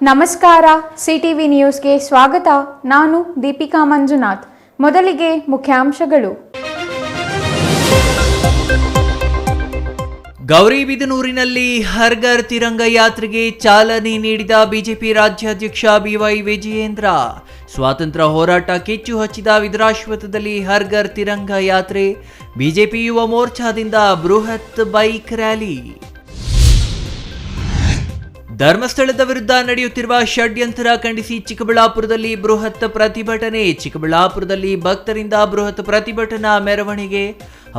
ನಮಸ್ಕಾರ, ಸಿಟಿವಿ ನ್ಯೂಸ್ಗೆ ಸ್ವಾಗತ. ನಾನು ದೀಪಿಕಾ ಮಂಜುನಾಥ್. ಮೊದಲಿಗೆ ಮುಖ್ಯಾಂಶಗಳು. ಗೌರಿಬಿದನೂರಿನಲ್ಲಿ ಹರ್ ಘರ್ ತಿರಂಗ ಯಾತ್ರೆಗೆ ಚಾಲನೆ ನೀಡಿದ ಬಿಜೆಪಿ ರಾಜ್ಯಾಧ್ಯಕ್ಷ ಬಿವೈ ವಿಜಯೇಂದ್ರ. ಸ್ವಾತಂತ್ರ್ಯ ಹೋರಾಟ ಕಿಚ್ಚು ಹಚ್ಚಿದ ವಿಧುರಾಶ್ವತ್ಥದಲ್ಲಿ ಹರ್ ಘರ್ ತಿರಂಗ ಯಾತ್ರೆ, ಬಿಜೆಪಿ ಯುವ ಮೋರ್ಚಾದಿಂದ ಬೃಹತ್ ಬೈಕ್ ರ್ಯಾಲಿ. ಧರ್ಮಸ್ಥಳದ ವಿರುದ್ಧ ನಡೆಯುತ್ತಿರುವ ಷಡ್ಯಂತ್ರ ಖಂಡಿಸಿ ಚಿಕ್ಕಬಳ್ಳಾಪುರದಲ್ಲಿ ಬೃಹತ್ ಪ್ರತಿಭಟನೆ. ಚಿಕ್ಕಬಳ್ಳಾಪುರದಲ್ಲಿ ಭಕ್ತರಿಂದ ಬೃಹತ್ ಪ್ರತಿಭಟನಾ ಮೆರವಣಿಗೆ.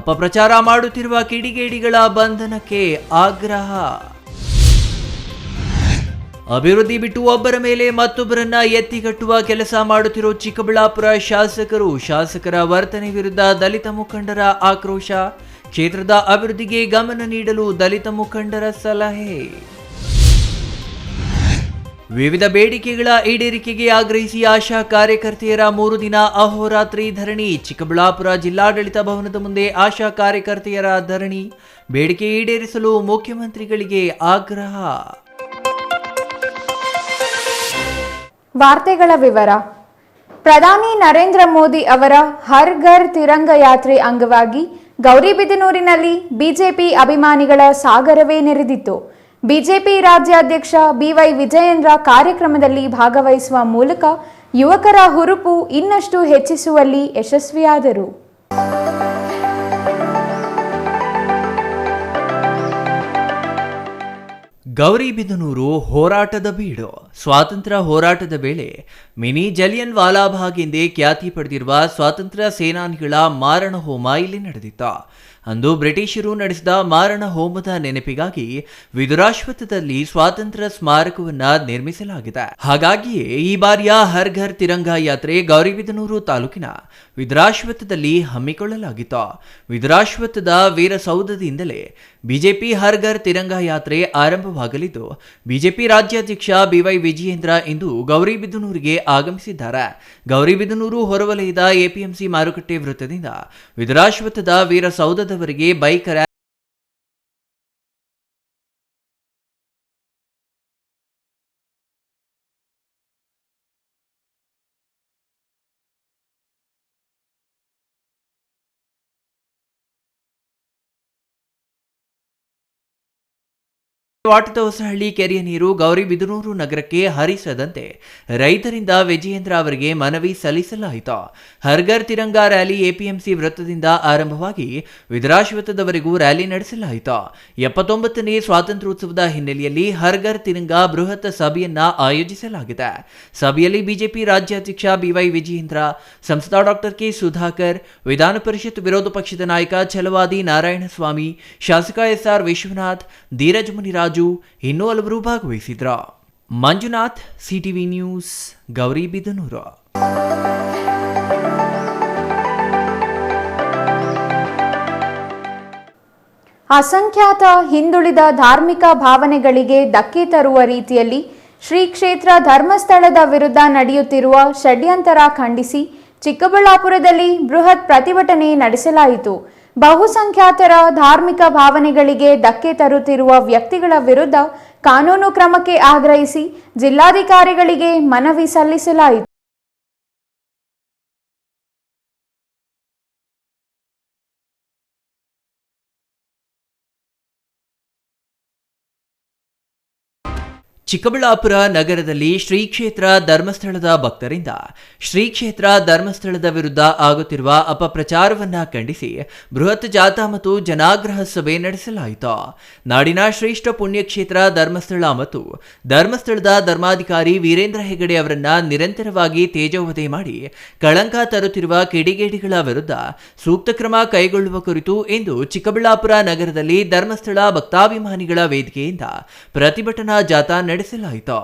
ಅಪಪ್ರಚಾರ ಮಾಡುತ್ತಿರುವ ಕಿಡಿಗೇಡಿಗಳ ಬಂಧನಕ್ಕೆ ಆಗ್ರಹ. ಅಭಿವೃದ್ಧಿ ಬಿಟ್ಟು ಒಬ್ಬರ ಮೇಲೆ ಮತ್ತೊಬ್ಬರನ್ನ ಎತ್ತಿಗಟ್ಟುವ ಕೆಲಸ ಮಾಡುತ್ತಿರೋ ಚಿಕ್ಕಬಳ್ಳಾಪುರ ಶಾಸಕರು. ಶಾಸಕರ ವರ್ತನೆ ವಿರುದ್ಧ ದಲಿತ ಮುಖಂಡರ ಆಕ್ರೋಶ. ಕ್ಷೇತ್ರದ ಅಭಿವೃದ್ಧಿಗೆ ಗಮನ ನೀಡಲು ದಲಿತ ಮುಖಂಡರ ಸಲಹೆ. ವಿವಿಧ ಬೇಡಿಕೆಗಳ ಈಡೇರಿಕೆಗೆ ಆಗ್ರಹಿಸಿ ಆಶಾ ಕಾರ್ಯಕರ್ತೆಯರ 3 ದಿನ ಅಹೋರಾತ್ರಿ ಧರಣಿ. ಚಿಕ್ಕಬಳ್ಳಾಪುರ ಜಿಲ್ಲಾಡಳಿತ ಭವನದ ಮುಂದೆ ಆಶಾ ಕಾರ್ಯಕರ್ತೆಯರ ಧರಣಿ. ಬೇಡಿಕೆ ಈಡೇರಿಸಲು ಮುಖ್ಯಮಂತ್ರಿಗಳಿಗೆ ಆಗ್ರಹ. ವಾರ್ತೆಗಳ ವಿವರ. ಪ್ರಧಾನಿ ನರೇಂದ್ರ ಮೋದಿ ಅವರ ಹರ್ ಘರ್ ತಿರಂಗ ಯಾತ್ರೆ ಅಂಗವಾಗಿ ಗೌರಿಬಿದನೂರಿನಲ್ಲಿ ಬಿಜೆಪಿ ಅಭಿಮಾನಿಗಳ ಸಾಗರವೇ ನೆರೆದಿತ್ತು. ಬಿಜೆಪಿ ರಾಜ್ಯಾಧ್ಯಕ್ಷ ಬಿವೈ ವಿಜಯೇಂದ್ರ ಕಾರ್ಯಕ್ರಮದಲ್ಲಿ ಭಾಗವಹಿಸುವ ಮೂಲಕ ಯುವಕರ ಹುರುಪು ಇನ್ನಷ್ಟು ಹೆಚ್ಚಿಸುವಲ್ಲಿ ಯಶಸ್ವಿಯಾದರು. ಗೌರಿಬಿದನೂರು ಹೋರಾಟದ ಬೀಡು. ಸ್ವಾತಂತ್ರ್ಯ ಹೋರಾಟದ ವೇಳೆ ಮಿನಿ ಜಲಿಯನ್ ವಾಲಾಬಾಗ್ ಎಂದೇ ಖ್ಯಾತಿ ಪಡೆದಿರುವ ಸ್ವಾತಂತ್ರ್ಯ ಸೇನಾನಿಗಳ ಮಾರಣ ಹೋಮ ಇಲ್ಲಿ ನಡೆದಿತ್ತು. ಅಂದು ಬ್ರಿಟಿಷರು ನಡೆಸಿದ ಮಾರಣ ಹೋಮದ ನೆನಪಿಗಾಗಿ ವಿಧುರಾಶ್ವತ್ಥದಲ್ಲಿ ಸ್ವಾತಂತ್ರ್ಯ ಸ್ಮಾರಕವನ್ನ ನಿರ್ಮಿಸಲಾಗಿದೆ. ಹಾಗಾಗಿಯೇ ಈ ಬಾರಿಯ ಹರ್ ಘರ್ ತಿರಂಗ ಯಾತ್ರೆ ಗೌರಿಬಿದನೂರು ತಾಲೂಕಿನ ವಿಧುರಾಶ್ವತ್ಥದಲ್ಲಿ ಹಮ್ಮಿಕೊಳ್ಳಲಾಗಿತ್ತು. ವಿಧುರಾಶ್ವತ್ಥದ ವೀರಸೌಧದಿಂದಲೇ ಬಿಜೆಪಿ ಹರ್ ಘರ್ ತಿರಂಗ ಯಾತ್ರೆ ಆರಂಭವಾಗಲಿದ್ದು, ಬಿಜೆಪಿ ರಾಜ್ಯಾಧ್ಯಕ್ಷ ಬಿವೈ ವಿಜಯೇಂದ್ರ ಇಂದು ಗೌರಿಬಿದನೂರಿಗೆ ಆಗಮಿಸಿದ್ದಾರೆ. ಗೌರಿಬಿದನೂರು ಹೊರವಲಯದ ಎಪಿಎಂಸಿ ಮಾರುಕಟ್ಟೆ ವೃತ್ತದಿಂದ ವಿಧುರಾಶ್ವತ್ಥದ ವೀರಸೌಧದವರೆಗೆ ಬೈಕ್ ರ್ಯಾಲಿ ವಾಟದ ಹೊಸಹಳ್ಳಿ ಕೆರೆಯ ನೀರು ಗೌರಿಬಿದನೂರು ನಗರಕ್ಕೆ ಹರಿಸದಂತೆ ರೈತರಿಂದ ವಿಜಯೇಂದ್ರ ಅವರಿಗೆ ಮನವಿ ಸಲ್ಲಿಸಲಾಯಿತು. ಹರ್ ಘರ್ ತಿರಂಗ ರ್ಯಾಲಿ ಎಪಿಎಂಸಿ ವೃತ್ತದಿಂದ ಆರಂಭವಾಗಿ ವಿಧುರಾಶ್ವತ್ಥದವರೆಗೂ ರ್ಯಾಲಿ ನಡೆಸಲಾಯಿತು. 79ನೇ ಸ್ವಾತಂತ್ರ್ಯೋತ್ಸವದ ಹಿನ್ನೆಲೆಯಲ್ಲಿ ಹರ್ ಘರ್ ತಿರಂಗ ಬೃಹತ್ ಸಭೆಯನ್ನ ಆಯೋಜಿಸಲಾಗಿದೆ. ಸಭೆಯಲ್ಲಿ ಬಿಜೆಪಿ ರಾಜ್ಯಾಧ್ಯಕ್ಷ ಬಿವೈ ವಿಜಯೇಂದ್ರ, ಸಂಸದ ಡಾಕ್ಟರ್ ಕೆ ಸುಧಾಕರ್, ವಿಧಾನ ಪರಿಷತ್ ವಿರೋಧ ಪಕ್ಷದ ನಾಯಕ ಛಲವಾದಿ ನಾರಾಯಣಸ್ವಾಮಿ, ಶಾಸಕ ಎಸ್ಆರ್ ವಿಶ್ವನಾಥ್, ಧೀರಜ್ ಮುನಿರಾಜು ಇನ್ನೂ ಹಲವರು ಭಾಗವಹಿಸಿದ್ರು. Manjunath, CTV news, Gauribidanur. ಅಸಂಖ್ಯಾತ ಹಿಂದುಳಿದ ಧಾರ್ಮಿಕ ಭಾವನೆಗಳಿಗೆ ಧಕ್ಕೆ ತರುವ ರೀತಿಯಲ್ಲಿ ಶ್ರೀ ಕ್ಷೇತ್ರ ಧರ್ಮಸ್ಥಳದ ವಿರುದ್ಧ ನಡೆಯುತ್ತಿರುವ ಷಡ್ಯಂತರ ಖಂಡಿಸಿ ಚಿಕ್ಕಬಳ್ಳಾಪುರದಲ್ಲಿ ಬೃಹತ್ ಪ್ರತಿಭಟನೆ ನಡೆಸಲಾಯಿತು. ಬಹುಸಂಖ್ಯಾತರ ಧಾರ್ಮಿಕ ಭಾವನೆಗಳಿಗೆ ಧಕ್ಕೆ ತರುತ್ತಿರುವ ವ್ಯಕ್ತಿಗಳ ವಿರುದ್ಧ ಕಾನೂನು ಕ್ರಮಕ್ಕೆ ಆಗ್ರಹಿಸಿ ಜಿಲ್ಲಾಧಿಕಾರಿಗಳಿಗೆ ಮನವಿ ಸಲ್ಲಿಸಲಾಯಿತು. ಚಿಕ್ಕಬಳ್ಳಾಪುರ ನಗರದಲ್ಲಿ ಶ್ರೀ ಕ್ಷೇತ್ರ ಧರ್ಮಸ್ಥಳದ ಭಕ್ತರಿಂದ ಶ್ರೀ ಕ್ಷೇತ್ರ ಧರ್ಮಸ್ಥಳದ ವಿರುದ್ಧ ಆಗುತ್ತಿರುವ ಅಪಪ್ರಚಾರವನ್ನ ಖಂಡಿಸಿ ಬೃಹತ್ ಜಾಥಾ ಮತ್ತು ಜನಾಗ್ರಹ ಸಭೆ ನಡೆಸಲಾಯಿತು. ನಾಡಿನ ಶ್ರೇಷ್ಠ ಪುಣ್ಯಕ್ಷೇತ್ರ ಧರ್ಮಸ್ಥಳ ಮತ್ತು ಧರ್ಮಸ್ಥಳದ ಧರ್ಮಾಧಿಕಾರಿ ವೀರೇಂದ್ರ ಹೆಗಡೆ ಅವರನ್ನ ನಿರಂತರವಾಗಿ ತೇಜೋವಧೆ ಮಾಡಿ ಕಳಂಕ ತರುತ್ತಿರುವ ಕಿಡಿಗೇಡಿಗಳ ವಿರುದ್ಧ ಸೂಕ್ತ ಕ್ರಮ ಕೈಗೊಳ್ಳುವ ಕುರಿತು ಇಂದು ಚಿಕ್ಕಬಳ್ಳಾಪುರ ನಗರದಲ್ಲಿ ಧರ್ಮಸ್ಥಳ ಭಕ್ತಾಭಿಮಾನಿಗಳ ವೇದಿಕೆಯಿಂದ ಪ್ರತಿಭಟನಾ ಜಾಥಾ ನಡೆಸಲಾಯಿತು.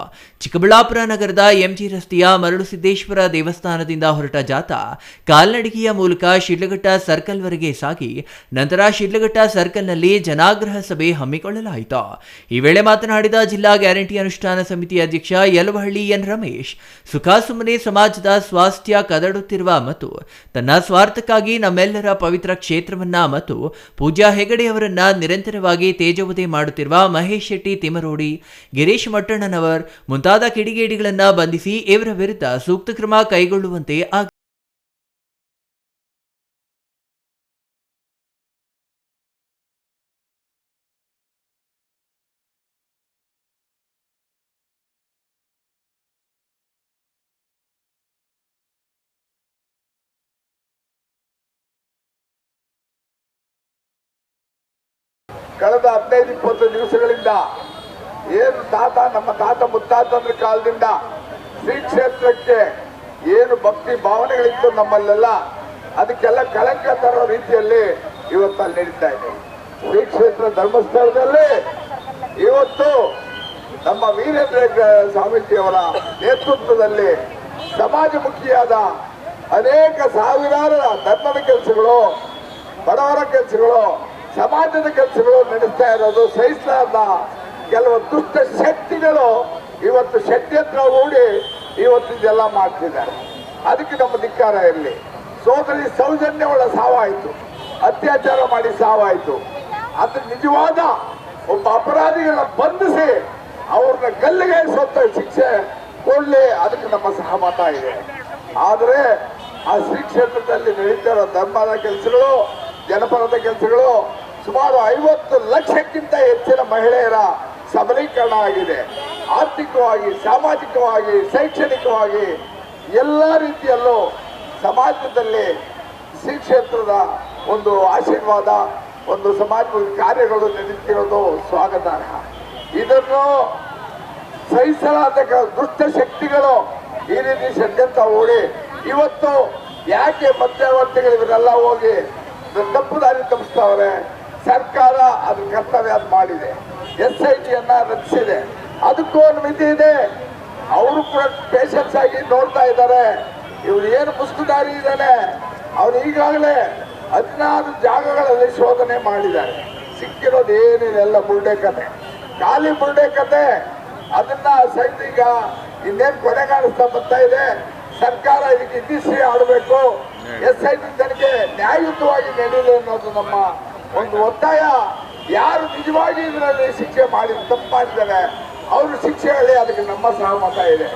ಚಿಕ್ಕಬಳ್ಳಾಪುರ ನಗರದ ಎಂಜಿ ರಸ್ತೆಯ ಮರಳುಸಿದ್ದೇಶ್ವರ ದೇವಸ್ಥಾನದಿಂದ ಹೊರಟ ಜಾಥಾ ಕಾಲ್ನಡಿಗೆಯ ಮೂಲಕ ಶಿಡ್ಲಘಟ್ಟ ಸರ್ಕಲ್ ವರೆಗೆ ಸಾಗಿ ನಂತರ ಶಿಡ್ಲಘಟ್ಟ ಸರ್ಕಲ್ನಲ್ಲಿ ಜನಾಗ್ರಹ ಸಭೆ ಹಮ್ಮಿಕೊಳ್ಳಲಾಯಿತು. ಈ ವೇಳೆ ಮಾತನಾಡಿದ ಜಿಲ್ಲಾ ಗ್ಯಾರಂಟಿ ಅನುಷ್ಠಾನ ಸಮಿತಿ ಅಧ್ಯಕ್ಷ ಯಲವಹಳ್ಳಿ ಎನ್ ರಮೇಶ್, ಸುಖಾಸುಮ್ಮನೆ ಸಮಾಜದ ಸ್ವಾಸ್ಥ್ಯ ಕದಡುತ್ತಿರುವ ಮತ್ತು ತನ್ನ ಸ್ವಾರ್ಥಕ್ಕಾಗಿ ನಮ್ಮೆಲ್ಲರ ಪವಿತ್ರ ಕ್ಷೇತ್ರವನ್ನ ಮತ್ತು ಪೂಜ್ಯ ಹೆಗಡೆಯವರನ್ನ ನಿರಂತರವಾಗಿ ತೇಜೋವಧೆ ಮಾಡುತ್ತಿರುವ ಮಹೇಶ್ ಶೆಟ್ಟಿ ತಿಮರೋಡಿ, ಗಿರೀಶ್ ಮಠ ಚನ್ನಪಟ್ಟಣನವರ್ ಮುಂತಾದ ಕಿಡಿಗೇಡಿಗಳನ್ನ ಬಂಧಿಸಿ ಇವರ ವಿರುದ್ಧ ಸೂಕ್ತ ಕ್ರಮ ಕೈಗೊಳ್ಳುವಂತೆ ಕಳೆದ 15-20 ದಿವಸಗಳಿಂದ ಏನು ನಮ್ಮ ತಾತ ಮುತ್ತಾತಂದ್ರ ಕಾಲದಿಂದ ಶ್ರೀ ಕ್ಷೇತ್ರಕ್ಕೆ ಏನು ಭಕ್ತಿ ಭಾವನೆಗಳಿತ್ತು ನಮ್ಮಲ್ಲೆಲ್ಲ, ಅದಕ್ಕೆಲ್ಲ ಕಳಂಕ ತರೋ ರೀತಿಯಲ್ಲಿ ಇವತ್ತು ಅಲ್ಲಿ ನಡೀತಾ ಇದೆ. ಶ್ರೀ ಕ್ಷೇತ್ರ ಧರ್ಮಸ್ಥಳದಲ್ಲಿ ಇವತ್ತು ನಮ್ಮ ವೀರೇಂದ್ರ ಸ್ವಾಮೀಜಿಯವರ ನೇತೃತ್ವದಲ್ಲಿ ಸಮಾಜಮುಖಿಯಾದ ಅನೇಕ ಸಾವಿರಾರು ಧರ್ಮದ ಕೆಲಸಗಳು, ಬಡವರ ಕೆಲಸಗಳು, ಸಮಾಜದ ಕೆಲಸಗಳು ನಡೆಸ್ತಾ ಇರೋದು ಸಹಿಸಲಾದ ಕೆಲವು ದುಷ್ಟ ಶಕ್ತಿಗಳು ಇವತ್ತು ಷಡ್ಯಂತ್ರ ಹೂಡಿ ಇವತ್ತು ಇದೆಲ್ಲ ಮಾಡ್ತಿದ್ದಾರೆ. ಅದಕ್ಕೆ ನಮ್ಮ ಧಿಕ್ಕಾರ ಇರಲಿ. ಸೋದರಿ ಸೌಜನ್ಯವಳ ಸಾವಾಯಿತು, ಅತ್ಯಾಚಾರ ಮಾಡಿ ಸಾವಾಯಿತು. ಅದು ನಿಜವಾದ ಒಬ್ಬ ಅಪರಾಧಿಗಳನ್ನ ಬಂಧಿಸಿ ಅವ್ರನ್ನ ಗಲ್ಲಿಗೆ ಸೊತ್ತ ಶಿಕ್ಷೆ ಕೊಡ್ಲಿ, ಅದಕ್ಕೆ ನಮ್ಮ ಸಹಮತ ಇದೆ. ಆದರೆ ಆ ಶ್ರೀ ಕ್ಷೇತ್ರದಲ್ಲಿ ನಡೀತಾ ಇರೋ ಧರ್ಮದ ಕೆಲಸಗಳು, ಜನಪರದ ಕೆಲಸಗಳು, ಸುಮಾರು 50 ಲಕ್ಷಕ್ಕಿಂತ ಹೆಚ್ಚಿನ ಮಹಿಳೆಯರ ಸಬಲೀಕರಣ ಆಗಿದೆ. ಆರ್ಥಿಕವಾಗಿ, ಸಾಮಾಜಿಕವಾಗಿ, ಶೈಕ್ಷಣಿಕವಾಗಿ ಎಲ್ಲ ರೀತಿಯಲ್ಲೂ ಸಮಾಜದಲ್ಲಿ ಶ್ರೀ ಕ್ಷೇತ್ರದ ಒಂದು ಆಶೀರ್ವಾದ, ಒಂದು ಸಮಾಜದ ಕಾರ್ಯಗಳು ನಡೀತಿರೋದು ಸ್ವಾಗತಾರ್ಹ. ಇದನ್ನು ಸಹಿಸಲಾದ ದುಷ್ಟ ಶಕ್ತಿಗಳು ಈ ರೀತಿ ಷಡ್ಯಂತ್ರ ಹೂಡಿ ಇವತ್ತು ಯಾಕೆ ಮಧ್ಯವರ್ತಿಗಳು ಇವರೆಲ್ಲ ಹೋಗಿ ತಪ್ಪು ದಾರಿ ತಪ್ಪಿಸ್ತಾವ್ರೆ. ಸರ್ಕಾರ ಅದ್ರ ಕರ್ತವ್ಯ ಅದು ಮಾಡಿದೆ, SIT ರಚಿಸಿದೆ, ಅದಕ್ಕೂ ಒಂದು ಮಿತಿ ಇದೆ. ಅವರು ಕೂಡ ಪೇಷನ್ಸ್ ಆಗಿ ನೋಡ್ತಾ ಇದ್ದಾರೆ. ಇವ್ರು ಏನು ಮುಸುಕುದಾರಿ ಇದ್ದಾನೆ, ಅವ್ರು ಈಗಾಗಲೇ 16 ಜಾಗಗಳಲ್ಲಿ ಶೋಧನೆ ಮಾಡಿದ್ದಾರೆ. ಸಿಕ್ಕಿರೋದು ಏನಿಲ್ಲ, ಬುರುಡೆ ಕತೆ, ಖಾಲಿ ಬುರುಡೆ ಕತೆ. ಅದನ್ನ ಸಹಿತ ಈಗ ಇನ್ನೇನು ಕೊನೆಗಾಣಿಸ್ತಾ ಬರ್ತಾ ಇದೆ. ಸರ್ಕಾರ ಇದಕ್ಕೆ ಇತಿಶ್ರೀ ಆಡಬೇಕು, SIT ತನಿಖೆ ನ್ಯಾಯಯುತವಾಗಿ ನಡೆಯಲಿ ಅನ್ನೋದು ನಮ್ಮ ಒಂದು ಒತ್ತಾಯ. ಯಾರು ನಿಜವಾಗಿ ಇದರಲ್ಲಿ ಶಿಕ್ಷೆ ಮಾಡಿ ತಪ್ಪು ಮಾಡಿದ್ದಾರೆ ಅವರು ಶಿಕ್ಷೆಯಲ್ಲಿ ಅದಕ್ಕೆ ನಮ್ಮ ಸಹಮತ ಇದೆ.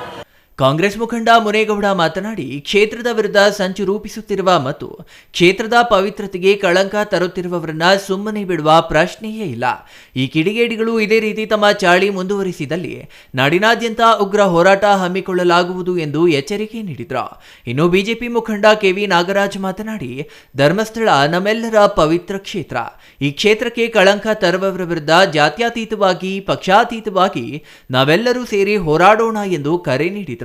ಕಾಂಗ್ರೆಸ್ ಮುಖಂಡ ಮುನೇಗೌಡ ಮಾತನಾಡಿ, ಕ್ಷೇತ್ರದ ವಿರುದ್ಧ ಸಂಚು ರೂಪಿಸುತ್ತಿರುವ ಮತ್ತು ಕ್ಷೇತ್ರದ ಪವಿತ್ರತೆಗೆ ಕಳಂಕ ತರುತ್ತಿರುವವರನ್ನ ಸುಮ್ಮನೆ ಬಿಡುವ ಪ್ರಶ್ನೆಯೇ ಇಲ್ಲ. ಈ ಕಿಡಿಗೇಡಿಗಳು ಇದೇ ರೀತಿ ತಮ್ಮ ಚಾಳಿ ಮುಂದುವರಿಸಿದಲ್ಲಿ ನಾಡಿನಾದ್ಯಂತ ಉಗ್ರ ಹೋರಾಟ ಹಮ್ಮಿಕೊಳ್ಳಲಾಗುವುದು ಎಂದು ಎಚ್ಚರಿಕೆ ನೀಡಿದರು. ಇನ್ನು ಬಿಜೆಪಿ ಮುಖಂಡ KV ನಾಗರಾಜ್ ಮಾತನಾಡಿ, ಧರ್ಮಸ್ಥಳ ನಮ್ಮೆಲ್ಲರ ಪವಿತ್ರ ಕ್ಷೇತ್ರ. ಈ ಕ್ಷೇತ್ರಕ್ಕೆ ಕಳಂಕ ತರುವವರ ವಿರುದ್ಧ ಜಾತ್ಯತೀತವಾಗಿ, ಪಕ್ಷಾತೀತವಾಗಿ ನಾವೆಲ್ಲರೂ ಸೇರಿ ಹೋರಾಡೋಣ ಎಂದು ಕರೆ ನೀಡಿದರು.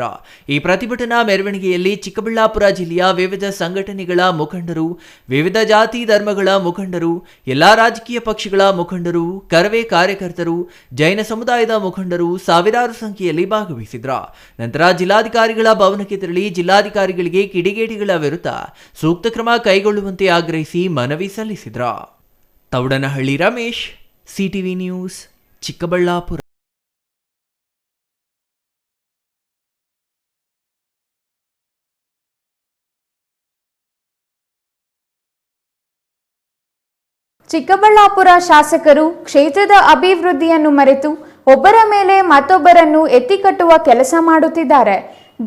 ಈ ಪ್ರತಿಭಟನಾ ಮೆರವಣಿಗೆಯಲ್ಲಿ ಚಿಕ್ಕಬಳ್ಳಾಪುರ ಜಿಲ್ಲೆಯ ವಿವಿಧ ಸಂಘಟನೆಗಳ ಮುಖಂಡರು, ವಿವಿಧ ಜಾತಿ ಧರ್ಮಗಳ ಮುಖಂಡರು, ಎಲ್ಲಾ ರಾಜಕೀಯ ಪಕ್ಷಗಳ ಮುಖಂಡರು, ಕರವೇ ಕಾರ್ಯಕರ್ತರು, ಜೈನ ಸಮುದಾಯದ ಮುಖಂಡರು ಸಾವಿರಾರು ಸಂಖ್ಯೆಯಲ್ಲಿ ಭಾಗವಹಿಸಿದ್ರು. ನಂತರ ಜಿಲ್ಲಾಧಿಕಾರಿಗಳ ಭವನಕ್ಕೆ ತೆರಳಿ ಜಿಲ್ಲಾಧಿಕಾರಿಗಳಿಗೆ ಕಿಡಿಗೇಡಿಗಳ ವಿರುದ್ಧ ಸೂಕ್ತ ಕ್ರಮ ಕೈಗೊಳ್ಳುವಂತೆ ಆಗ್ರಹಿಸಿ ಮನವಿ ಸಲ್ಲಿಸಿದ್ರು. Thoudanahalli Ramesh, CTV news, Chikkaballapur. ಚಿಕ್ಕಬಳ್ಳಾಪುರ ಶಾಸಕರು ಕ್ಷೇತ್ರದ ಅಭಿವೃದ್ಧಿಯನ್ನು ಮರೆತು ಒಬ್ಬರ ಮೇಲೆ ಮತ್ತೊಬ್ಬರನ್ನು ಎತ್ತಿಕಟ್ಟುವ ಕೆಲಸ ಮಾಡುತ್ತಿದ್ದಾರೆ.